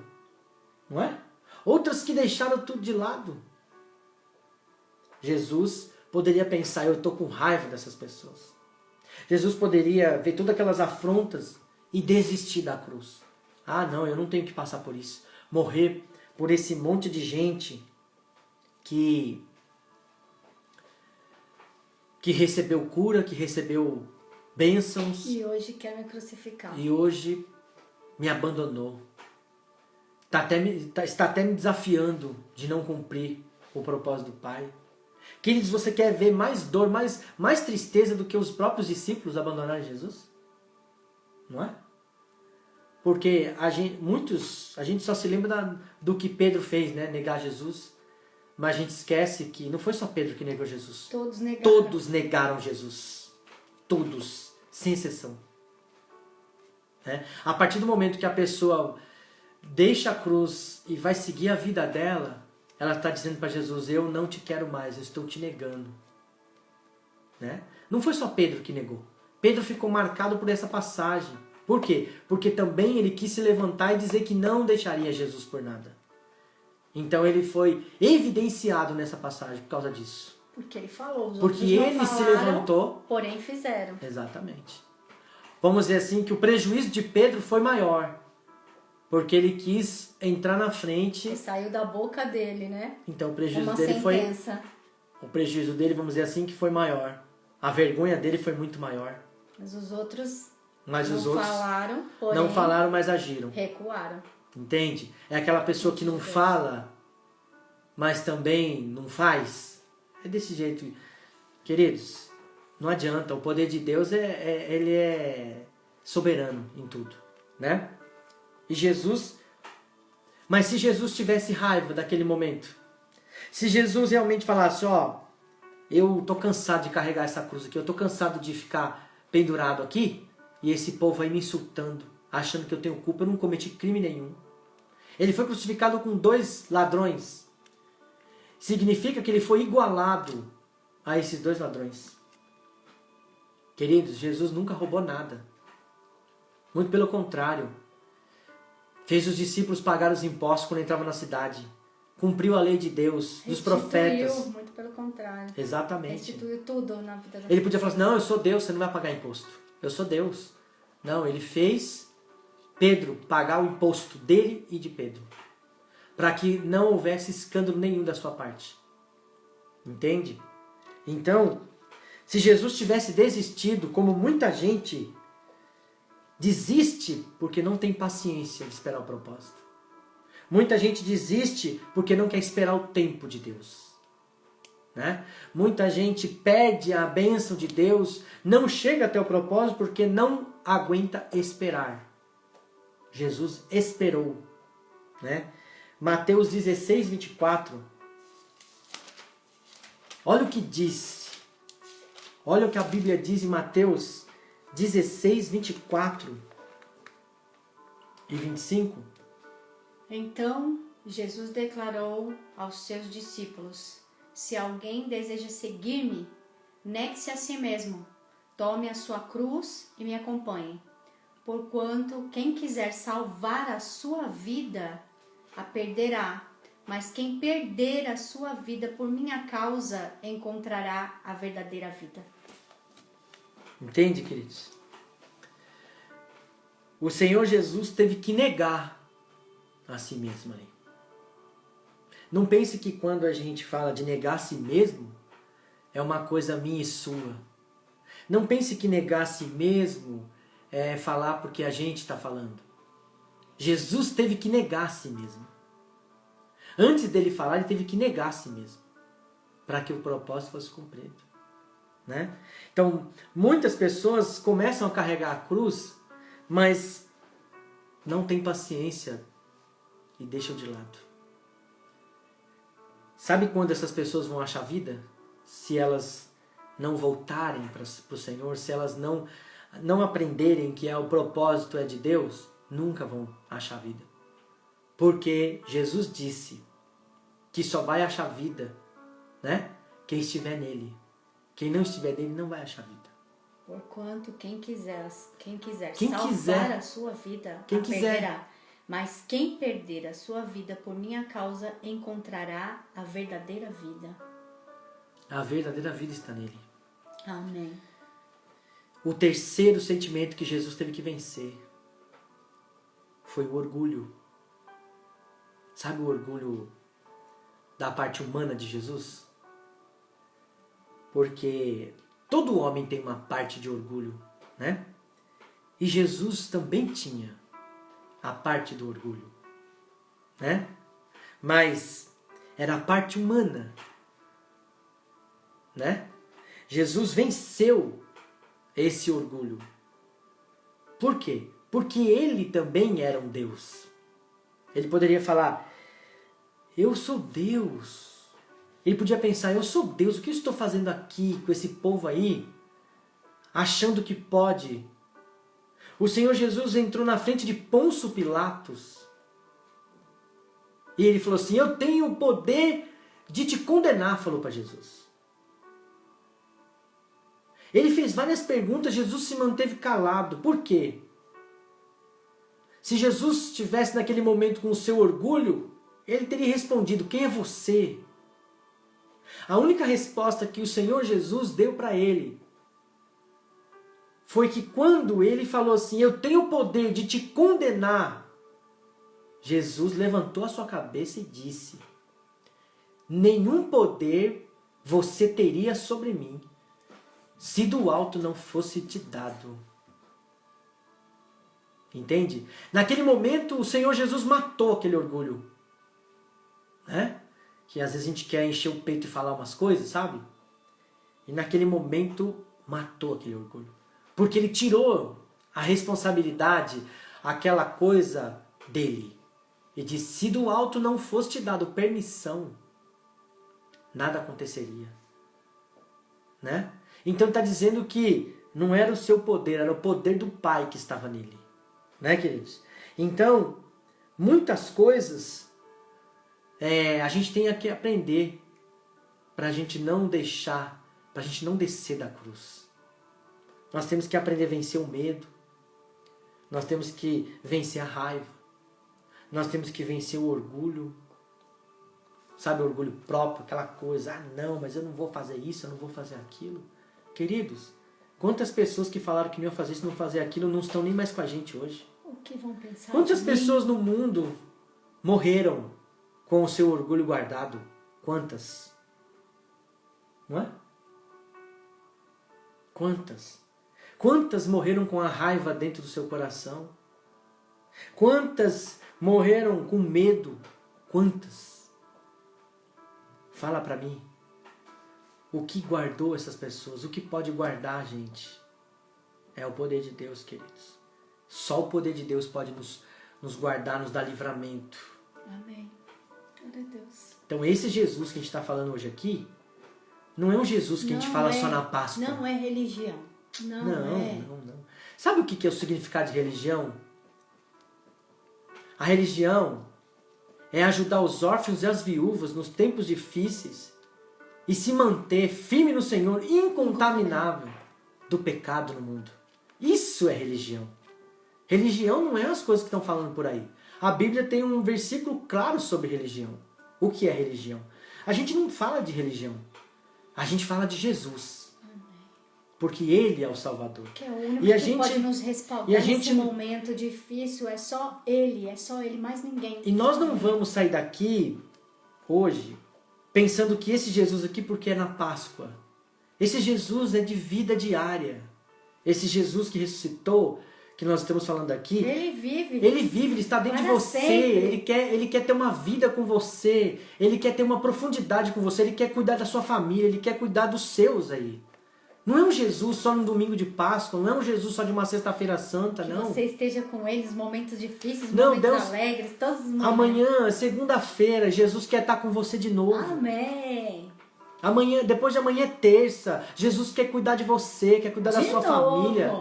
Não é? Outras que deixaram tudo de lado. Jesus poderia pensar, eu estou com raiva dessas pessoas. Jesus poderia ver todas aquelas afrontas e desistir da cruz. Ah, não, eu não tenho que passar por isso. Morrer por esse monte de gente que recebeu cura, que recebeu bênçãos. E hoje quer me crucificar. E hoje me abandonou. Está até me desafiando de não cumprir o propósito do Pai. Queridos, você quer ver mais dor, mais tristeza do que os próprios discípulos abandonarem Jesus? Não é? Porque a gente só se lembra do que Pedro fez, né? Negar Jesus. Mas a gente esquece que não foi só Pedro que negou Jesus. Todos negaram Jesus. Todos, sem exceção. Né? A partir do momento que a pessoa deixa a cruz e vai seguir a vida dela, ela está dizendo para Jesus, eu não te quero mais, eu estou te negando. Né? Não foi só Pedro que negou. Pedro ficou marcado por essa passagem. Por quê? Porque também ele quis se levantar e dizer que não deixaria Jesus por nada. Então ele foi evidenciado nessa passagem por causa disso. Porque ele falou, os porque outros não ele falaram, se levantou. Porém fizeram. Exatamente. Vamos dizer assim que o prejuízo de Pedro foi maior. Porque ele quis entrar na frente. Que saiu da boca dele, né? Então o prejuízo Uma dele sentença. O prejuízo dele, vamos dizer assim, que foi maior. A vergonha dele foi muito maior. Mas os outros falaram, porém não falaram, mas agiram. Recuaram. Entende? É aquela pessoa que não fala, mas também não faz. É desse jeito. Queridos, não adianta. O poder de Deus, ele é soberano em tudo. Né? E Jesus... Mas se Jesus tivesse raiva daquele momento, se Jesus realmente falasse, ó, eu tô cansado de carregar essa cruz aqui, eu tô cansado de ficar pendurado aqui, e esse povo aí me insultando, achando que eu tenho culpa, eu não cometi crime nenhum. Ele foi crucificado com 2 ladrões. Significa que ele foi igualado a esses 2 ladrões. Queridos, Jesus nunca roubou nada. Muito pelo contrário. Fez os discípulos pagar os impostos quando entravam na cidade. Cumpriu a lei de Deus, dos profetas. Muito pelo contrário. Exatamente. Restituiu tudo na vida da Ele podia falar assim, não, eu sou Deus, você não vai pagar imposto. Eu sou Deus. Não, ele fez Pedro pagar o imposto dele e de Pedro. Para que não houvesse escândalo nenhum da sua parte. Entende? Então, se Jesus tivesse desistido, como muita gente desiste porque não tem paciência de esperar o propósito. Muita gente desiste porque não quer esperar o tempo de Deus. Né? Muita gente perde a bênção de Deus, não chega até o propósito porque não aguenta esperar. Jesus esperou. Né? Mateus 16, 24. Olha o que diz. Olha o que a Bíblia diz em Mateus 16, 24 e 25. Então, Jesus declarou aos seus discípulos, se alguém deseja seguir-me, negue-se a si mesmo, Tome a sua cruz e me acompanhe. Porquanto quem quiser salvar a sua vida, a perderá. Mas quem perder a sua vida por minha causa, encontrará a verdadeira vida. Entende, queridos? O Senhor Jesus teve que negar a si mesmo ali. Não pense que quando a gente fala de negar a si mesmo, é uma coisa minha e sua. Não pense que negar a si mesmo é falar porque a gente está falando. Jesus teve que negar a si mesmo. Antes dele falar, ele teve que negar a si mesmo, para que o propósito fosse cumprido. Né? Então, muitas pessoas começam a carregar a cruz, mas não têm paciência e deixam de lado. Sabe quando essas pessoas vão achar vida? Se elas não voltarem para o Senhor, se elas não aprenderem que o propósito é de Deus, nunca vão achar vida. Porque Jesus disse que só vai achar vida, né? Quem estiver nele. Quem não estiver nele não vai achar vida. Porquanto quem quiser salvar a sua vida, a perderá. Mas quem perder a sua vida por minha causa, encontrará a verdadeira vida. A verdadeira vida está nele. Amém. O terceiro sentimento que Jesus teve que vencer foi o orgulho. Sabe o orgulho da parte humana de Jesus? Porque todo homem tem uma parte de orgulho, né? E Jesus também tinha a parte do orgulho, né? Mas era a parte humana, né? Jesus venceu esse orgulho. Por quê? Porque ele também era um Deus. Ele poderia falar, eu sou Deus. Ele podia pensar, eu sou Deus, o que eu estou fazendo aqui com esse povo aí, achando que pode? O Senhor Jesus entrou na frente de Pôncio Pilatos e ele falou assim, eu tenho o poder de te condenar, falou para Jesus. Ele fez várias perguntas, Jesus se manteve calado. Por quê? Se Jesus estivesse naquele momento com o seu orgulho, ele teria respondido, quem é você? A única resposta que o Senhor Jesus deu para ele foi que quando ele falou assim, eu tenho o poder de te condenar, Jesus levantou a sua cabeça e disse, nenhum poder você teria sobre mim, se do alto não fosse te dado. Entende? Naquele momento o Senhor Jesus matou aquele orgulho. Né? Que às vezes a gente quer encher o peito e falar umas coisas, sabe? E naquele momento matou aquele orgulho. Porque ele tirou a responsabilidade, aquela coisa dele. E disse, se do alto não fosse te dado permissão, nada aconteceria. Né? Então está dizendo que não era o seu poder, era o poder do Pai que estava nele. Né, queridos? Então, muitas coisas a gente tem que aprender para a gente não deixar, para a gente não descer da cruz. Nós temos que aprender a vencer o medo. Nós temos que vencer a raiva. Nós temos que vencer o orgulho. Sabe, o orgulho próprio, aquela coisa, não, mas eu não vou fazer isso, eu não vou fazer aquilo. Queridos, quantas pessoas que falaram que não iam fazer isso, não fazer aquilo, não estão nem mais com a gente hoje? O que vão pensar? Quantas pessoas no mundo morreram com o seu orgulho guardado? Quantas? Não é? Quantas? Quantas morreram com a raiva dentro do seu coração? Quantas morreram com medo? Quantas? Fala para mim. O que guardou essas pessoas? O que pode guardar a gente? É o poder de Deus, queridos. Só o poder de Deus pode nos guardar, nos dar livramento. Amém. Glória a Deus. Então esse Jesus que a gente está falando hoje aqui, não é um Jesus que a gente fala só na Páscoa. Não é religião. Não. Sabe o que é o significado de religião? A religião é ajudar os órfãos e as viúvas nos tempos difíceis e se manter firme no Senhor, incontaminável do pecado no mundo. Isso é religião. Religião não é as coisas que estão falando por aí. A Bíblia tem um versículo claro sobre religião. O que é religião? A gente não fala de religião. A gente fala de Jesus. Porque Ele é o Salvador. Que é o único E a que gente- pode nos respaldar e a nesse gente- momento difícil. É só Ele, mais ninguém. E nós não vamos sair daqui hoje pensando que esse Jesus aqui, porque é na Páscoa. Esse Jesus é de vida diária. Esse Jesus que ressuscitou, que nós estamos falando aqui, Ele vive. ele está dentro de Para você. sempre. Ele quer ter uma vida com você. Ele quer ter uma profundidade com você. Ele quer cuidar da sua família. Ele quer cuidar dos seus aí. Não é um Jesus só no domingo de Páscoa. Não é um Jesus só de uma sexta-feira santa, Que não. você esteja com Ele nos momentos difíceis, Não, momentos Deus- alegres, todos os momentos. Amanhã, segunda-feira, Jesus quer estar com você de novo. Amém. Amanhã, depois de amanhã é terça. Jesus quer cuidar de você, quer cuidar da De sua novo. família.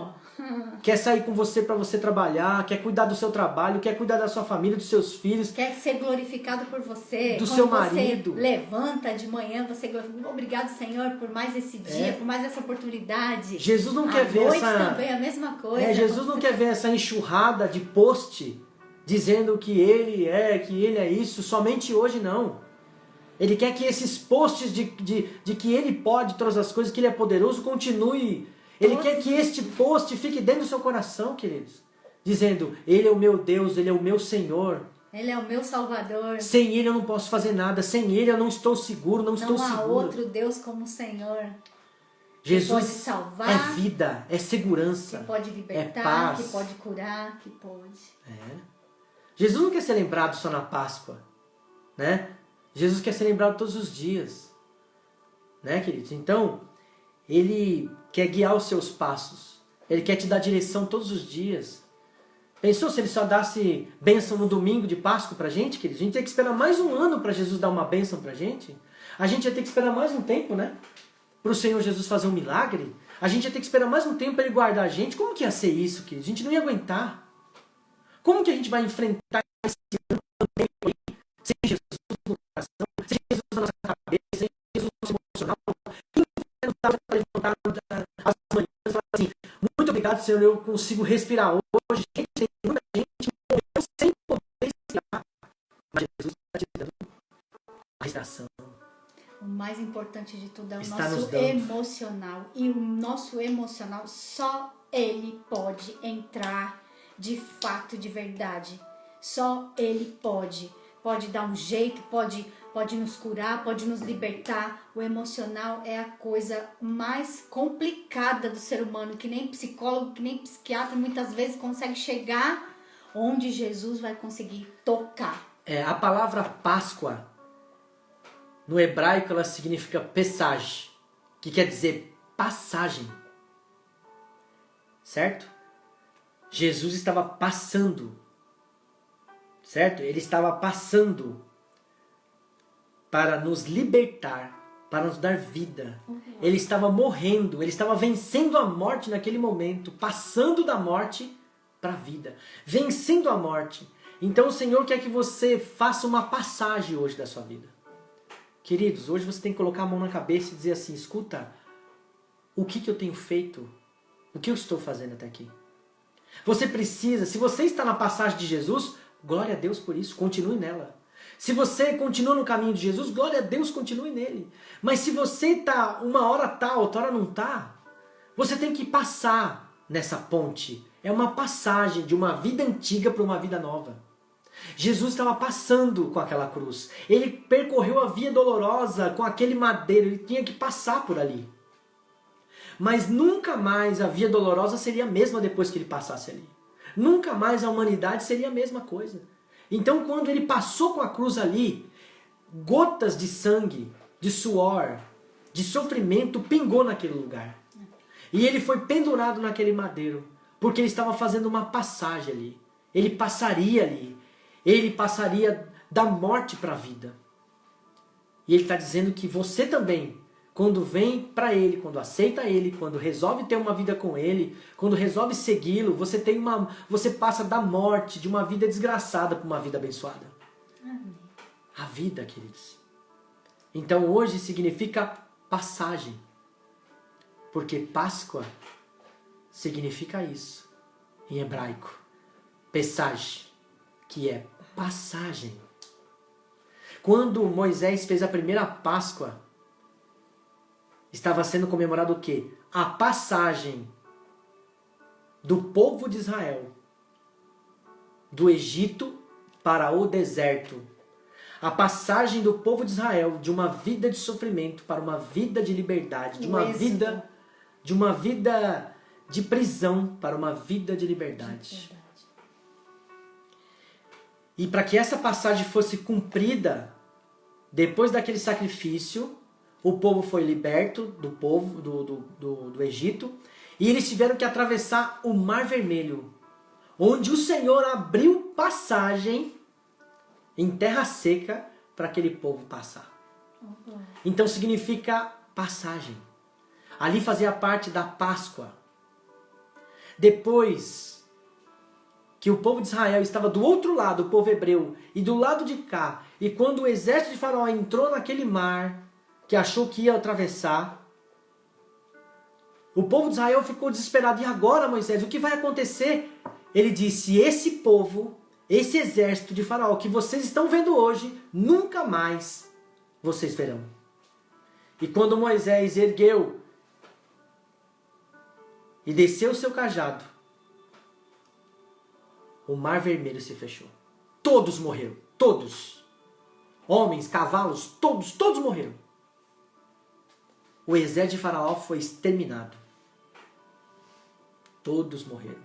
Quer sair com você para você trabalhar, quer cuidar do seu trabalho, quer cuidar da sua família, dos seus filhos. Quer ser glorificado por você. Do Quando seu marido. Você levanta de manhã, você glorifica. Obrigado, Senhor, por mais esse dia, por mais essa oportunidade. Jesus não À quer ver noite essa... também a mesma coisa. Jesus não quer ver essa enxurrada de post dizendo que ele é isso, somente hoje não. Ele quer que esses posts de que ele pode todas as coisas, que ele é poderoso, continue. Ele quer que este post fique dentro do seu coração, queridos. Dizendo, ele é o meu Deus, ele é o meu Senhor. Ele é o meu Salvador. Sem ele eu não posso fazer nada. Sem ele eu não estou seguro, não estou Não há seguro. outro Deus como o Senhor. Jesus pode salvar, é vida, é segurança. Que pode libertar, é paz. que pode curar, que pode. É. Jesus não quer ser lembrado só na Páscoa, né? Jesus quer ser lembrado todos os dias, né, queridos? Então, ele quer guiar os seus passos. Ele quer te dar direção todos os dias. Pensou se ele só desse bênção no domingo de Páscoa pra gente, queridos? A gente tem que esperar mais um ano para Jesus dar uma bênção pra gente. A gente ia ter que esperar mais um tempo, né? Para o Senhor Jesus fazer um milagre. A gente ia ter que esperar mais um tempo para ele guardar a gente. Como que ia ser isso, queridos? A gente não ia aguentar. Como que a gente vai enfrentar esse ano aí sem Jesus no coração, sem Jesus na nossa cabeça, sem Jesus no nosso emocional? Quem não estava para levantar as manhãs e falar assim, muito obrigado, Senhor, eu consigo respirar hoje. Gente, tem muita gente que morreu sem poder respirar. Mas Jesus está te dando a respiração. O mais importante de tudo é o Está nos nosso dando. emocional. E o nosso emocional, só ele pode entrar de fato, de verdade. Só ele pode. Pode dar um jeito, pode nos curar, pode nos libertar. O emocional é a coisa mais complicada do ser humano, que nem psicólogo, que nem psiquiatra muitas vezes consegue chegar onde Jesus vai conseguir tocar. A palavra Páscoa, no hebraico, ela significa Pesach, que quer dizer passagem. Certo? Jesus estava passando. Certo? Ele estava passando para nos libertar, para nos dar vida. Ele estava morrendo, ele estava vencendo a morte naquele momento, passando da morte para a vida, vencendo a morte. Então o Senhor quer que você faça uma passagem hoje da sua vida. Queridos, hoje você tem que colocar a mão na cabeça e dizer assim, escuta, o que eu tenho feito? O que eu estou fazendo até aqui? Você precisa, se você está na passagem de Jesus, glória a Deus por isso, continue nela. Se você continua no caminho de Jesus, glória a Deus, continue nele. Mas se você está, uma hora tá, outra hora não tá, você tem que passar nessa ponte. É uma passagem de uma vida antiga para uma vida nova. Jesus estava passando com aquela cruz. Ele percorreu a via dolorosa com aquele madeiro. Ele tinha que passar por ali. Mas nunca mais a via dolorosa seria a mesma depois que ele passasse ali. Nunca mais a humanidade seria a mesma coisa. Então quando ele passou com a cruz ali, gotas de sangue, de suor, de sofrimento pingou naquele lugar. E ele foi pendurado naquele madeiro. Porque ele estava fazendo uma passagem ali. Ele passaria ali. Ele passaria da morte para a vida. E ele está dizendo que você também, quando vem para ele, quando aceita ele, quando resolve ter uma vida com ele, quando resolve segui-lo, você passa da morte, de uma vida desgraçada para uma vida abençoada. Amém. A vida, queridos. Então hoje significa passagem. Porque Páscoa significa isso em hebraico. Pesaj, que é passagem. Quando Moisés fez a primeira Páscoa, estava sendo comemorado o quê? A passagem do povo de Israel do Egito para o deserto. A passagem do povo de Israel de uma vida de sofrimento para uma vida de liberdade, de uma vida de prisão para uma vida de liberdade. E para que essa passagem fosse cumprida, depois daquele sacrifício, o povo foi liberto do Egito, e eles tiveram que atravessar o Mar Vermelho, onde o Senhor abriu passagem em terra seca para aquele povo passar. Então significa passagem. Ali fazia parte da Páscoa. Depois que o povo de Israel estava do outro lado, o povo hebreu, e do lado de cá, e quando o exército de Faraó entrou naquele mar, que achou que ia atravessar, o povo de Israel ficou desesperado. E agora, Moisés, o que vai acontecer? Ele disse, esse povo, esse exército de Faraó que vocês estão vendo hoje, nunca mais vocês verão. E quando Moisés ergueu e desceu o seu cajado, o Mar Vermelho se fechou. Todos morreram. Todos. Homens, cavalos, todos morreram. O exército de Faraó foi exterminado. Todos morreram.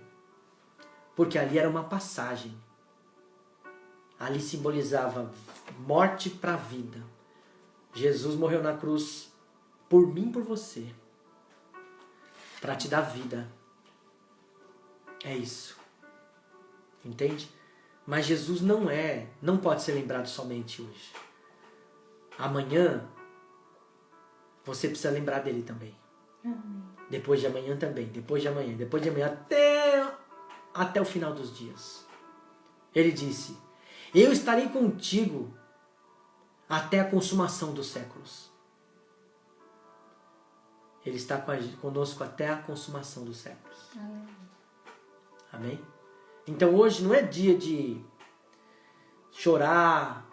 Porque ali era uma passagem. Ali simbolizava morte para a vida. Jesus morreu na cruz por mim e por você. Para te dar vida. É isso. Entende? Mas Jesus não pode ser lembrado somente hoje. Amanhã, você precisa lembrar dele também. Depois de amanhã também. Depois de amanhã até o final dos dias. Ele disse, eu estarei contigo até a consumação dos séculos. Ele está conosco até a consumação dos séculos. Amém? Então hoje não é dia de chorar.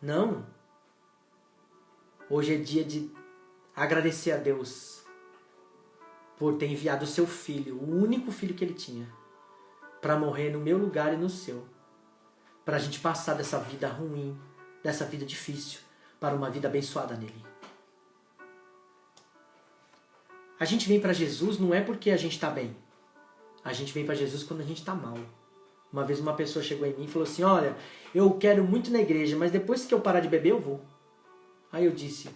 Não. Hoje é dia de agradecer a Deus por ter enviado o seu filho, o único filho que ele tinha, para morrer no meu lugar e no seu. Para a gente passar dessa vida ruim, dessa vida difícil, para uma vida abençoada nele. A gente vem para Jesus não é porque a gente está bem. A gente vem para Jesus quando a gente está mal. Uma vez uma pessoa chegou em mim e falou assim, olha, eu quero muito ir na igreja, mas depois que eu parar de beber eu vou. Aí eu disse,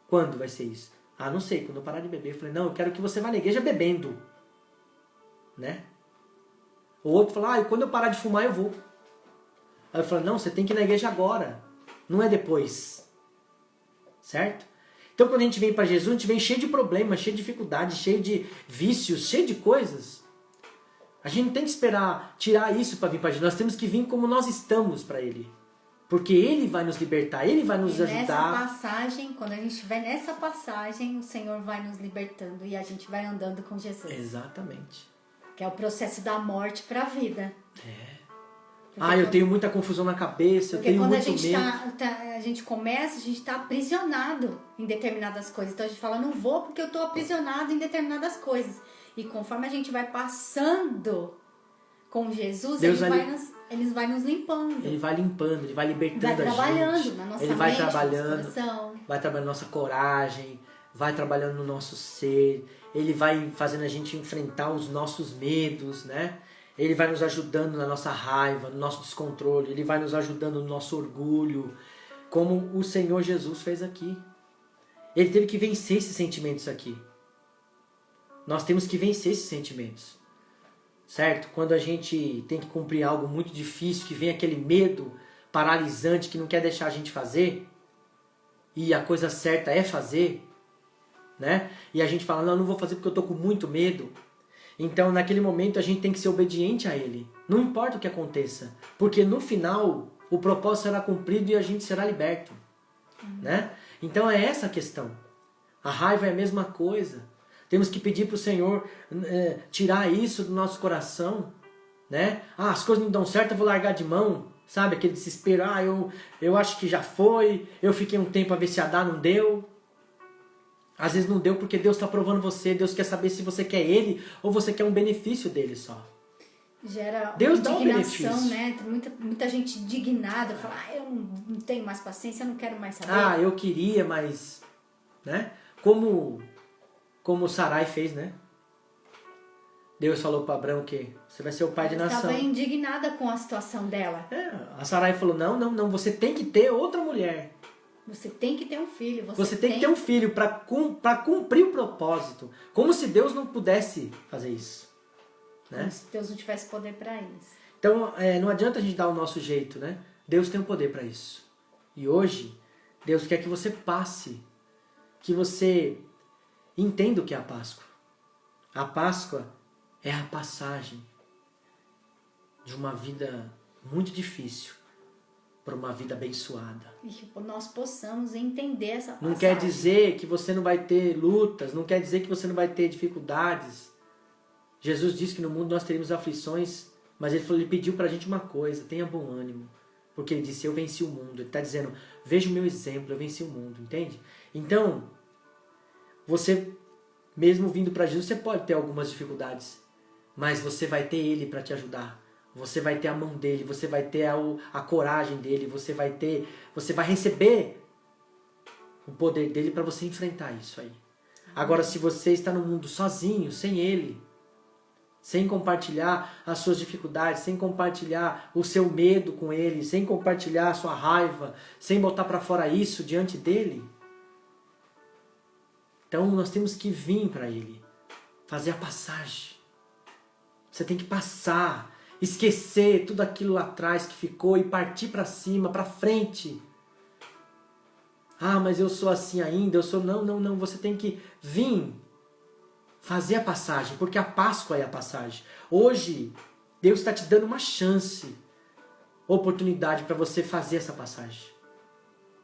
quando vai ser isso? Ah, não sei, quando eu parar de beber. Eu falei, não, eu quero que você vá na igreja bebendo. Né? O outro falou, ah, e quando eu parar de fumar eu vou. Aí eu falei, não, você tem que ir na igreja agora, não é depois. Certo? Então quando a gente vem para Jesus, a gente vem cheio de problemas, cheio de dificuldades, cheio de vícios, cheio de coisas. A gente não tem que esperar tirar isso para vir para Jesus. Nós temos que vir como nós estamos para Ele. Porque Ele vai nos libertar, Ele vai nos ajudar. Nessa passagem, quando a gente estiver nessa passagem, o Senhor vai nos libertando e a gente vai andando com Jesus. Exatamente. Que é o processo da morte para a vida. Porque eu tenho muita confusão na cabeça, eu tenho muito medo. Porque quando a gente começa, a gente está aprisionado em determinadas coisas. Então a gente fala, não vou porque eu estou aprisionado em determinadas coisas. E conforme a gente vai passando com Jesus, Ele vai nos limpando. Ele vai limpando, Ele vai libertando a gente. Vai trabalhando na nossa mente, vai no nosso trabalhando, coração. vai trabalhando nossa coragem, vai trabalhando no nosso ser. Ele vai fazendo a gente enfrentar os nossos medos, né? Ele vai nos ajudando na nossa raiva, no nosso descontrole. Ele vai nos ajudando no nosso orgulho, como o Senhor Jesus fez aqui. Ele teve que vencer esses sentimentos aqui. Nós temos que vencer esses sentimentos. Certo? Quando a gente tem que cumprir algo muito difícil, que vem aquele medo paralisante que não quer deixar a gente fazer, e a coisa certa é fazer, né? E a gente fala, não vou fazer porque eu estou com muito medo. Então, naquele momento, a gente tem que ser obediente a Ele. Não importa o que aconteça. Porque no final, o propósito será cumprido e a gente será liberto. Né? Então, é essa a questão. A raiva é a mesma coisa. Temos que pedir para o Senhor tirar isso do nosso coração, né? Ah, as coisas não dão certo, eu vou largar de mão, sabe? Aquele desespero, eu acho que já foi, eu fiquei um tempo a ver se ia dar, não deu. Às vezes não deu porque Deus está provando você, Deus quer saber se você quer Ele ou você quer um benefício dele só. Gera Deus dá um indignação, benefício. né? Muita gente indignada, fala, eu não tenho mais paciência, eu não quero mais saber. Eu queria, mas... né? Como Sarai fez, né? Deus falou para Abraão que você vai ser o pai de Ela nação. estava indignada com a situação dela. A Sarai falou, não, você tem que ter outra mulher. Você tem que ter um filho. Você tem que ter um filho para cumprir o propósito. Como se Deus não pudesse fazer isso. Né? Como se Deus não tivesse poder para isso. Então, não adianta a gente dar o nosso jeito, né? Deus tem o poder para isso. E hoje, Deus quer que você passe, que você entenda o que é a Páscoa. A Páscoa é a passagem de uma vida muito difícil para uma vida abençoada. E que nós possamos entender essa passagem. Não quer dizer que você não vai ter lutas, não quer dizer que você não vai ter dificuldades. Jesus disse que no mundo nós teríamos aflições, mas ele pediu para a gente uma coisa, tenha bom ânimo. Porque ele disse, eu venci o mundo. Ele está dizendo, veja o meu exemplo, eu venci o mundo, entende? Então, você, mesmo vindo para Jesus, você pode ter algumas dificuldades, mas você vai ter Ele para te ajudar. Você vai ter a mão dele, você vai ter a coragem dele, você vai receber o poder dele para você enfrentar isso aí. Agora, se você está no mundo sozinho, sem ele, sem compartilhar as suas dificuldades, sem compartilhar o seu medo com ele, sem compartilhar a sua raiva, sem botar para fora isso diante dele, então nós temos que vir para ele, fazer a passagem. Você tem que passar, esquecer tudo aquilo lá atrás que ficou e partir para cima, para frente. Ah, mas eu sou assim ainda, eu sou... Não, você tem que vir fazer a passagem, porque a Páscoa é a passagem. Hoje, Deus está te dando uma chance, oportunidade para você fazer essa passagem.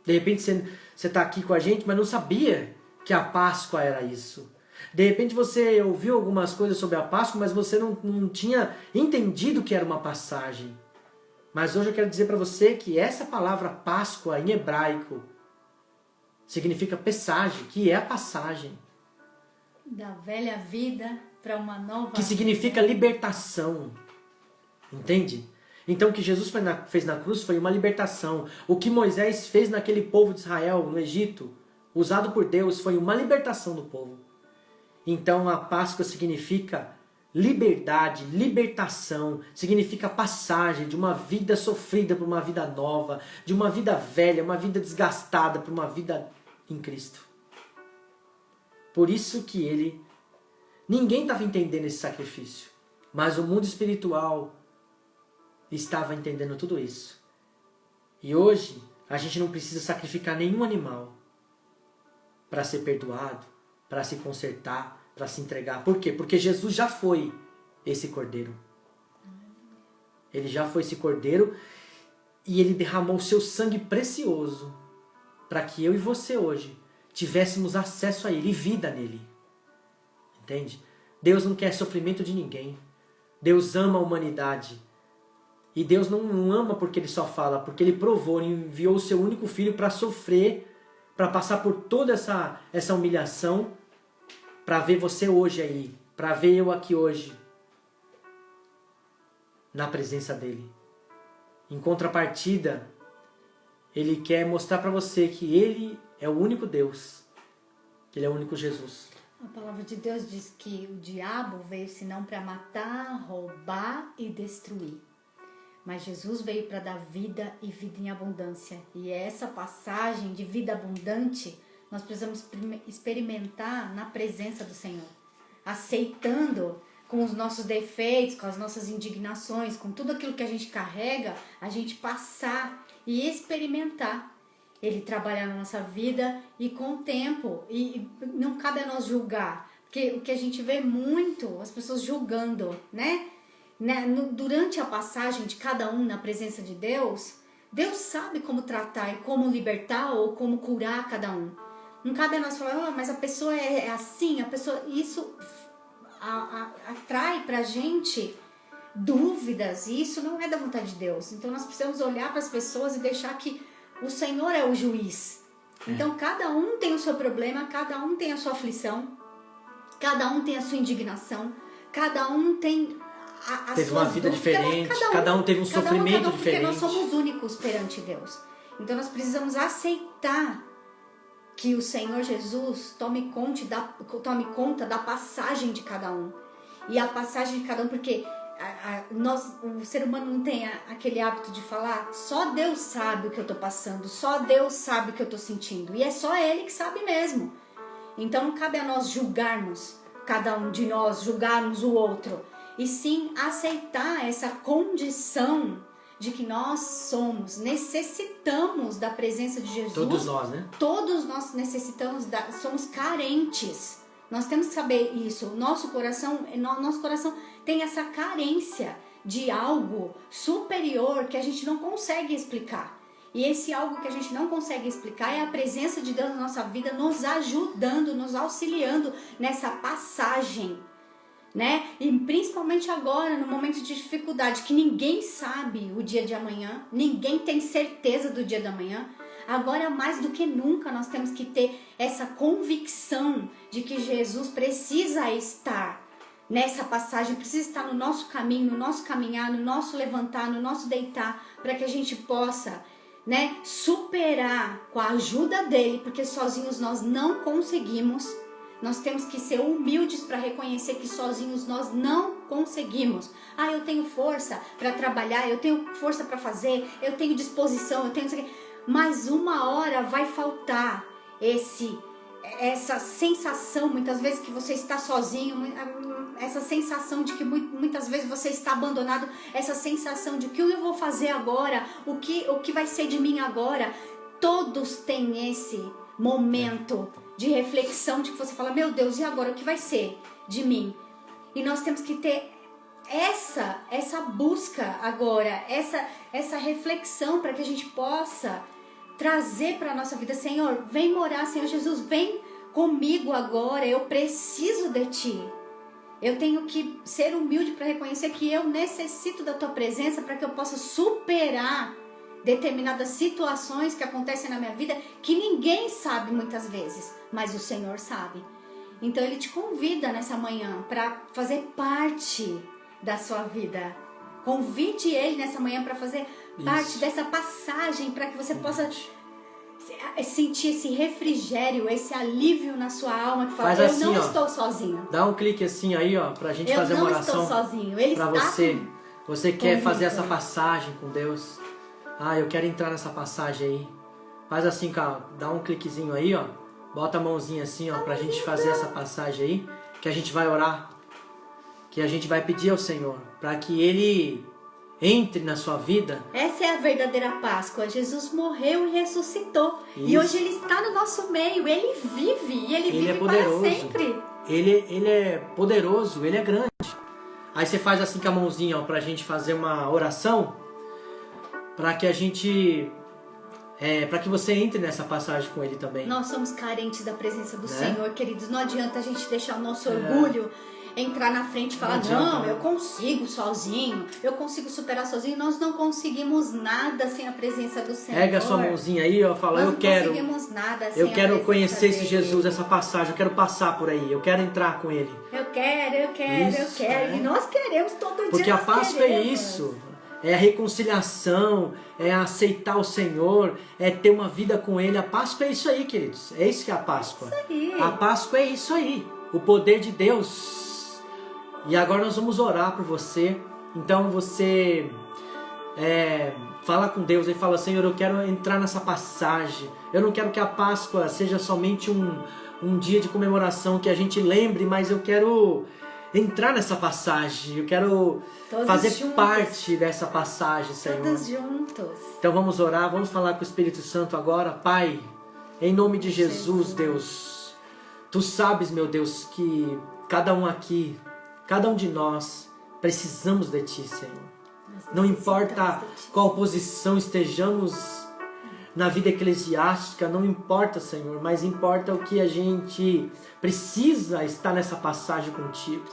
De repente você está aqui com a gente, mas não sabia que a Páscoa era isso. De repente você ouviu algumas coisas sobre a Páscoa, mas você não tinha entendido que era uma passagem. Mas hoje eu quero dizer para você que essa palavra Páscoa em hebraico significa passagem, que é a passagem. Da velha vida para uma nova Que significa libertação. Entende? Então o que Jesus fez na cruz foi uma libertação. O que Moisés fez naquele povo de Israel, no Egito, usado por Deus, foi uma libertação do povo. Então a Páscoa significa liberdade, libertação, significa passagem de uma vida sofrida para uma vida nova, de uma vida velha, uma vida desgastada para uma vida em Cristo. Por isso que ninguém estava entendendo esse sacrifício, mas o mundo espiritual estava entendendo tudo isso. E hoje a gente não precisa sacrificar nenhum animal para ser perdoado, para se consertar, para se entregar. Por quê? Porque Jesus já foi esse cordeiro. Ele já foi esse cordeiro e ele derramou o seu sangue precioso para que eu e você hoje tivéssemos acesso a ele e vida nele. Entende? Deus não quer sofrimento de ninguém. Deus ama a humanidade. E Deus não ama porque ele só fala, porque ele provou, ele enviou o seu único filho para sofrer, para passar por toda essa humilhação, para ver você hoje aí, para ver eu aqui hoje, na presença dele. Em contrapartida, ele quer mostrar para você que ele é o único Deus, ele é o único Jesus. A palavra de Deus diz que o diabo veio senão para matar, roubar e destruir. Mas Jesus veio para dar vida e vida em abundância. E essa passagem de vida abundante nós precisamos experimentar na presença do Senhor. Aceitando com os nossos defeitos, com as nossas indignações, com tudo aquilo que a gente carrega, a gente passar e experimentar Ele trabalhar na nossa vida e com o tempo. E não cabe a nós julgar. Porque o que a gente vê muito, as pessoas julgando, né? Durante a passagem de cada um na presença de Deus, Deus sabe como tratar e como libertar ou como curar cada um. Não cabe a nós falar, mas a pessoa é assim, a pessoa... Isso atrai pra gente dúvidas, e isso não é da vontade de Deus. Então nós precisamos olhar para as pessoas e deixar que o Senhor é o juiz. Então cada um tem o seu problema, cada um tem a sua aflição, cada um tem a sua indignação, cada um tem teve uma vida diferente, cada um teve um sofrimento diferente. Porque nós somos únicos perante Deus. Então nós precisamos aceitar que o Senhor Jesus tome conta da passagem de cada um. E a passagem de cada um, porque o ser humano não tem aquele hábito de falar, só Deus sabe o que eu estou passando, só Deus sabe o que eu estou sentindo. E é só Ele que sabe mesmo. Então não cabe a nós julgarmos, cada um de nós, julgarmos o outro. E sim aceitar essa condição de que nós necessitamos da presença de Jesus. Todos nós, né? Todos nós necessitamos, somos carentes. Nós temos que saber isso. Nosso coração tem essa carência de algo superior que a gente não consegue explicar. E esse algo que a gente não consegue explicar é a presença de Deus na nossa vida, nos ajudando, nos auxiliando nessa passagem, né? E principalmente agora, no momento de dificuldade, que ninguém sabe o dia de amanhã, ninguém tem certeza do dia da manhã. Agora, mais do que nunca, nós temos que ter essa convicção de que Jesus precisa estar nessa passagem, precisa estar no nosso caminho, no nosso caminhar, no nosso levantar, no nosso deitar, para que a gente possa, né, superar com a ajuda dele, porque sozinhos nós não conseguimos. Nós temos que ser humildes para reconhecer que sozinhos nós não conseguimos. Eu tenho força para trabalhar, eu tenho força para fazer, eu tenho disposição, eu tenho... Mas uma hora vai faltar essa sensação, muitas vezes, que você está sozinho, essa sensação de que muitas vezes você está abandonado, essa sensação de que o que eu vou fazer agora, o que vai ser de mim agora. Todos têm esse momento de reflexão, de que você fala, meu Deus, e agora o que vai ser de mim? E nós temos que ter essa busca agora, essa reflexão, para que a gente possa trazer para a nossa vida. Senhor, vem morar, Senhor Jesus, vem comigo agora, eu preciso de Ti. Eu tenho que ser humilde para reconhecer que eu necessito da Tua presença para que eu possa superar determinadas situações que acontecem na minha vida, que ninguém sabe muitas vezes, mas o Senhor sabe. Então Ele te convida nessa manhã para fazer parte da sua vida. Convide Ele nessa manhã para fazer parte dessa passagem, para que você possa sentir esse refrigério, esse alívio na sua alma, que fala, eu assim, não estou sozinho. Dá um clique assim aí, ó, pra gente fazer uma oração. Eu não estou sozinho. Ele pra está você. Você quer comigo. fazer essa passagem com Deus? Eu quero entrar nessa passagem aí. Faz assim, cara, dá um cliquezinho aí, ó. Bota a mãozinha assim, ó, pra gente fazer essa passagem aí, que a gente vai orar, que a gente vai pedir ao Senhor, para que Ele entre na sua vida. Essa é a verdadeira Páscoa. Jesus morreu e ressuscitou. Isso. E hoje Ele está no nosso meio. Ele vive. E Ele vive é poderoso. para sempre. Ele é poderoso, Ele é grande. Aí você faz assim com a mãozinha, ó, pra gente fazer uma oração, para que a gente... para que você entre nessa passagem com Ele também. Nós somos carentes da presença do Né? Senhor, queridos. Não adianta a gente deixar o nosso orgulho entrar na frente e falar, não, eu consigo sozinho, eu consigo superar sozinho. Nós não conseguimos nada sem a presença do Senhor. Pega a sua mãozinha aí, ó, fala, Nós eu quero. Não conseguimos nada sem Eu a quero presença conhecer esse dele. Jesus, essa passagem, eu quero passar por aí, eu quero entrar com Ele. Eu quero. Isso, E nós queremos todo dia. Porque a nós Páscoa é queremos. isso. É a reconciliação, é aceitar o Senhor, é ter uma vida com Ele. A Páscoa é isso aí, queridos. É isso que é a Páscoa. Isso aí. A Páscoa é isso aí. O poder de Deus. E agora nós vamos orar por você. Então você fala com Deus e fala, Senhor, eu quero entrar nessa passagem. Eu não quero que a Páscoa seja somente um dia de comemoração que a gente lembre, mas eu quero entrar nessa passagem. Eu quero Todos fazer juntos. parte dessa passagem, Senhor. Todos juntos. Então vamos orar, vamos falar com o Espírito Santo agora. Pai, em nome de Jesus, Deus, Tu sabes, meu Deus, que cada um aqui, cada um de nós, precisamos de Ti, Senhor. Não importa qual posição estejamos na vida eclesiástica, não importa, Senhor, mas importa o que a gente precisa estar nessa passagem contigo.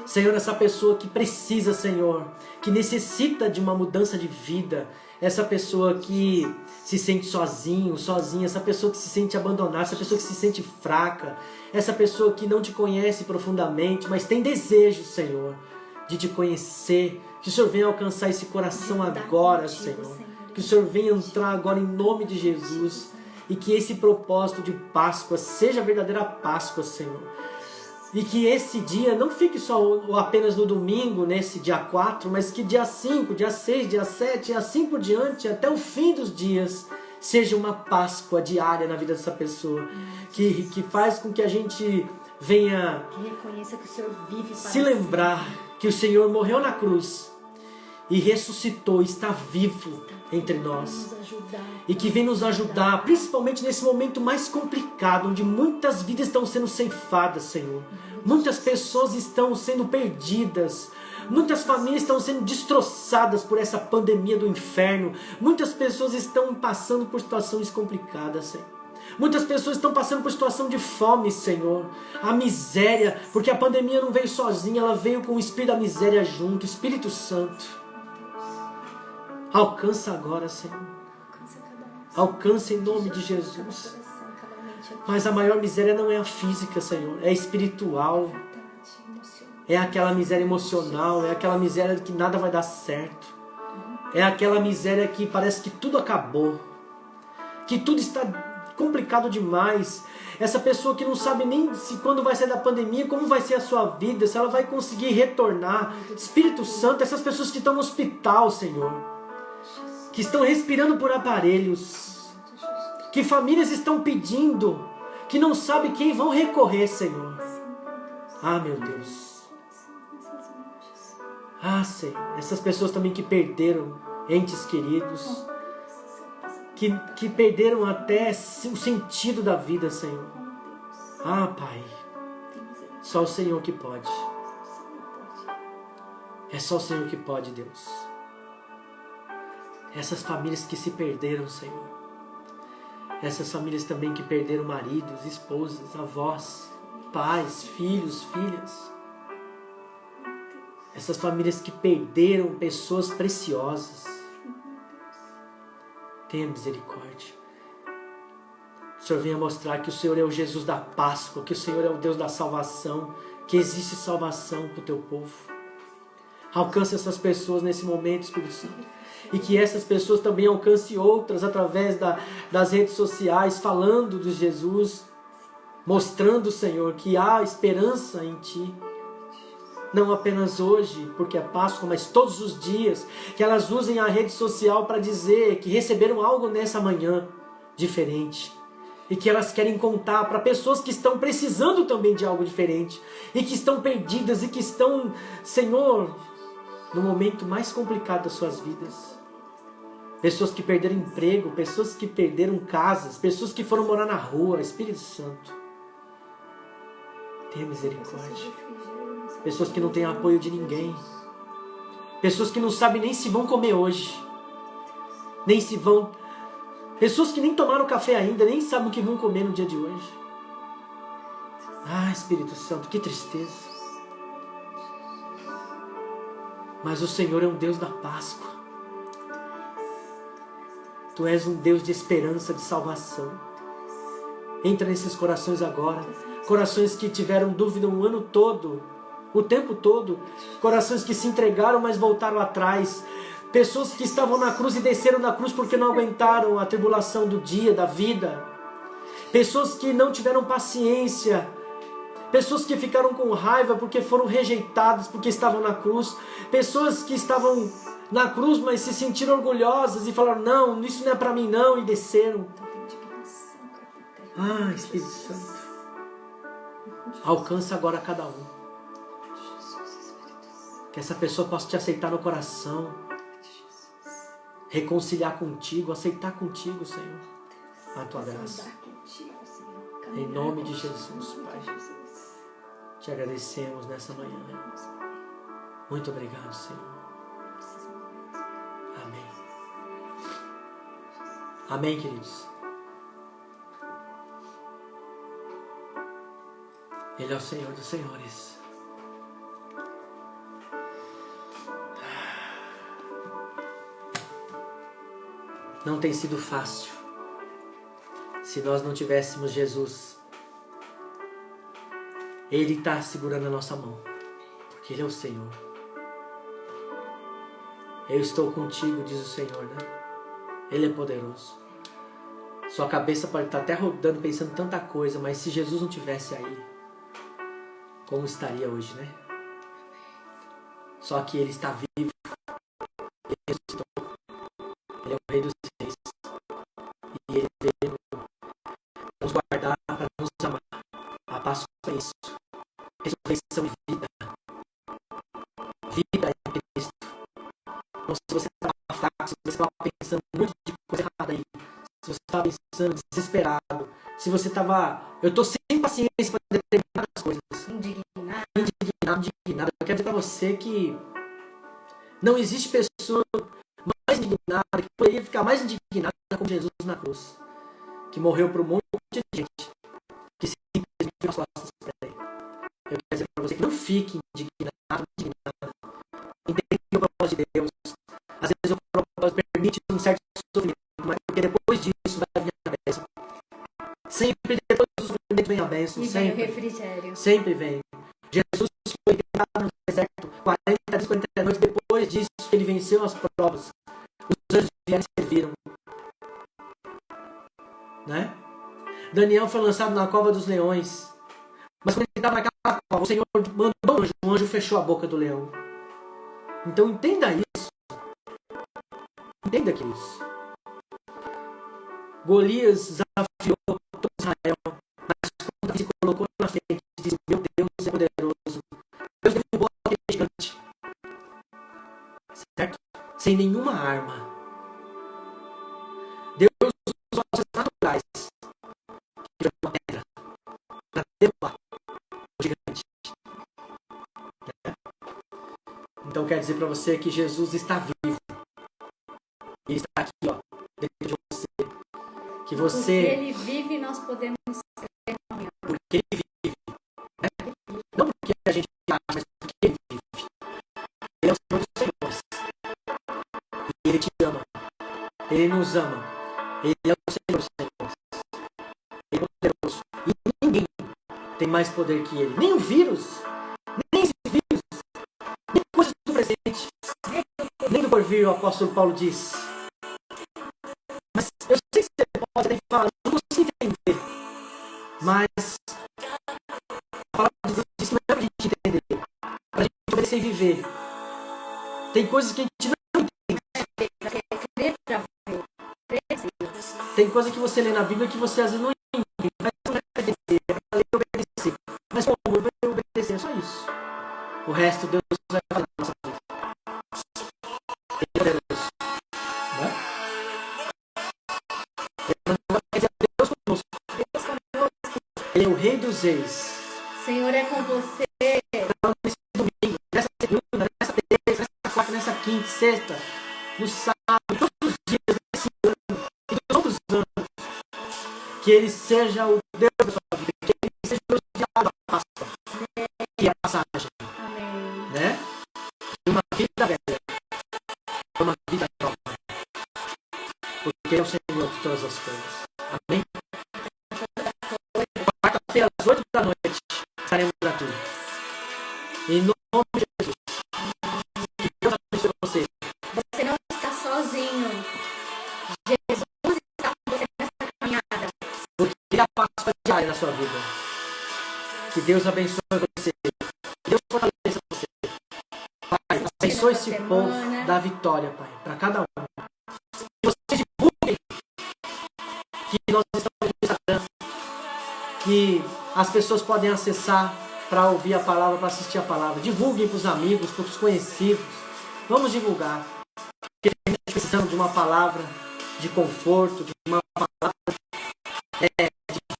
Senhor, essa pessoa que precisa, Senhor, que necessita de uma mudança de vida, essa pessoa que se sente sozinho, sozinha, essa pessoa que se sente abandonada, essa pessoa que se sente fraca, essa pessoa que não te conhece profundamente, mas tem desejo, Senhor, de te conhecer, que o Senhor venha alcançar esse coração agora, Senhor. Que o Senhor venha entrar agora em nome de Jesus. E que esse propósito de Páscoa seja a verdadeira Páscoa, Senhor. E que esse dia não fique só ou apenas no domingo, nesse dia 4, mas que dia 5, dia 6, dia 7, e assim por diante, até o fim dos dias, seja uma Páscoa diária na vida dessa pessoa. Que faz com que a gente venha Que reconheça que o Senhor vive para se lembrar que o Senhor morreu na cruz e ressuscitou, está vivo entre nós. E que vem nos ajudar, principalmente nesse momento mais complicado, onde muitas vidas estão sendo ceifadas, Senhor. Muitas pessoas estão sendo perdidas. Muitas famílias estão sendo destroçadas por essa pandemia do inferno. Muitas pessoas estão passando por situações complicadas, Senhor. Muitas pessoas estão passando por situação de fome, Senhor. A miséria, porque a pandemia não veio sozinha, ela veio com o espírito da miséria junto, Espírito Santo. Alcança agora, Senhor. Alcança em nome de Jesus. Mas a maior miséria não é a física, Senhor. É espiritual. É aquela miséria emocional. É aquela miséria que nada vai dar certo. É aquela miséria que parece que tudo acabou. Que tudo está complicado demais. Essa pessoa que não sabe nem se quando vai sair da pandemia, como vai ser a sua vida, se ela vai conseguir retornar. Espírito Santo, essas pessoas que estão no hospital, Senhor. Que estão respirando por aparelhos, que famílias estão pedindo, que não sabem quem vão recorrer, Senhor. Ah, meu Deus. Ah, Senhor, essas pessoas também que perderam entes queridos, que perderam até o sentido da vida, Senhor. Ah, Pai, só o Senhor que pode. É só o Senhor que pode, Deus. Essas famílias que se perderam, Senhor. Essas famílias também que perderam maridos, esposas, avós, pais, filhos, filhas. Essas famílias que perderam pessoas preciosas. Tenha misericórdia. O Senhor venha mostrar que o Senhor é o Jesus da Páscoa, que o Senhor é o Deus da salvação, que existe salvação para o teu povo. Alcance essas pessoas nesse momento, Espírito Santo. E que essas pessoas também alcancem outras através das redes sociais, falando de Jesus, mostrando, Senhor, que há esperança em Ti. Não apenas hoje, porque é Páscoa, mas todos os dias. Que elas usem a rede social para dizer que receberam algo nessa manhã diferente. E que elas querem contar para pessoas que estão precisando também de algo diferente. E que estão perdidas e que estão, Senhor, no momento mais complicado das suas vidas. Pessoas que perderam emprego, pessoas que perderam casas, pessoas que foram morar na rua. Espírito Santo, tenha misericórdia. Pessoas que não têm apoio de ninguém. Pessoas que não sabem nem se vão comer hoje. Nem se vão... Pessoas que nem tomaram café ainda, nem sabem o que vão comer no dia de hoje. Ah, Espírito Santo, que tristeza. Mas o Senhor é um Deus da Páscoa. Tu és um Deus de esperança, de salvação. Entra nesses corações agora. Corações que tiveram dúvida um ano todo, o tempo todo. Corações que se entregaram, mas voltaram atrás. Pessoas que estavam na cruz e desceram da cruz porque não aguentaram a tribulação do dia, da vida. Pessoas que não tiveram paciência. Pessoas que ficaram com raiva porque foram rejeitadas, porque estavam na cruz. Pessoas que estavam na cruz, mas se sentiram orgulhosas e falaram, não, isso não é para mim não, e desceram. Ah, Espírito Santo, alcança agora cada um. Que essa pessoa possa te aceitar no coração, reconciliar contigo, aceitar contigo, Senhor, a tua graça. Em nome de Jesus, Pai, te agradecemos nessa manhã. Muito obrigado, Senhor. Amém. Amém, queridos? Ele é o Senhor dos Senhores. Não tem sido fácil se nós não tivéssemos Jesus. Ele está segurando a nossa mão, porque Ele é o Senhor. Eu estou contigo, diz o Senhor, né? Ele é poderoso. Sua cabeça pode estar até rodando, pensando tanta coisa, mas se Jesus não tivesse aí, como estaria hoje, né? Só que Ele está vivo. Ele ressuscitou. Ele é o Rei dos Reis. E Ele veio nos guardar para nos amar. A paz é isso. Ressurreição e vida. Vida em Cristo. Então, se você estava fraco, se você estava pensando um monte de coisa errada aí, se você estava pensando desesperado, se você estava... Eu estou sem paciência para determinadas coisas. Indignado. Eu quero dizer para você que não existe pessoa mais indignada, que poderia ficar mais indignada com Jesus na cruz, que morreu por um monte de gente, que simplesmente nas costas para Ele. Eu quero dizer para você que não fique indignado. Entenda o propósito de Deus. Às vezes o propósito permite um certo sofrimento, mas porque depois disso vai vir a bênção. Sempre depois do sofrimento vem a bênção. E sempre. vem o refrigério. Sempre vem. Jesus foi tentado no deserto 40 dias, 40 noites. Depois disso, ele venceu as provas. Os anjos vieram e serviram. Né? Daniel foi lançado na cova dos leões. Mas quando ele estava naquela cova, o Senhor mandou um anjo fechou a boca do leão. Então entenda isso. Entenda que isso. Golias desafiou todo Israel, mas quando se colocou na frente, disse: meu Deus é poderoso. Deus derrubou aquele gigante. Certo? Sem nenhuma arma. Deus usou as coisas naturais, que foi uma pedra, para derrubar o gigante. Então quer dizer para você que Jesus está vivo. Ele está aqui, ó, dentro de você. Que você... Porque Ele vive, nós podemos crer no Senhor. Porque Ele vive. Né? Não porque a gente acha, mas porque Ele vive. Ele é o Senhor dos Senhores. E Ele te ama. Ele nos ama. Ele é o Senhor dos Senhores. Ele é poderoso. E ninguém tem mais poder que Ele. Nem o vírus. Nem esse vírus. Nem coisas do presente. Nem do porvir, o apóstolo Paulo diz. Mas eu sei que você pode ter falado, eu não consigo entender. Mas a palavra de Deus diz que não é pra gente entender. Pra gente obedecer e viver. Tem coisas que a gente não entende. Tem coisa que você lê na Bíblia que você às vezes não entende. Mas não é pra entender, é pra ler e obedecer. Mas como eu vou obedecer, é só isso. O resto Deus vai fazer na nossa vida. Ele é poderoso. Né? Ele é o Rei dos Reis. Senhor é com você. Então, nesse domingo, nessa segunda, nessa terça, nessa quarta, nessa quinta, sexta, no sábado, todos os dias desse ano e dos outros anos, que Ele seja o Deus da sua vida, que Ele seja o Deus de da Páscoa, que é a passagem, Amém. né? De uma vida velha para uma vida nova, porque Ele é o Senhor de todas as coisas. Amém? Quarta-feira, às 8 da noite, estaremos aqui. Em nome de Jesus. Que Deus abençoe você. Você não está sozinho. Jesus está com você nessa caminhada. Porque a Páscoa é diária na sua vida. Que Deus abençoe você. Que Deus fortaleça você. Pai, abençoe esse povo da vitória, Pai, para cada um. Que vocês divulguem que nós estamos no Instagram, que as pessoas podem acessar para ouvir a palavra, para assistir a palavra. Divulguem para os amigos, para os conhecidos. Vamos divulgar. Porque a gente está precisando de uma palavra de conforto, de uma palavra de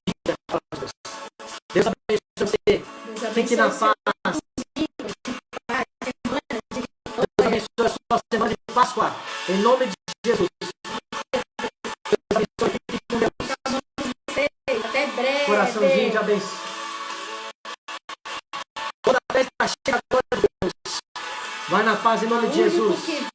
vida para Deus. Deus abençoe você. Fique na paz. Deus abençoe a sua semana de Páscoa. Em nome de Jesus. Deus abençoe breve. Coraçãozinho de abençoe. Toda festa cheia da glória de Deus. Vai na paz em nome de O único Jesus. que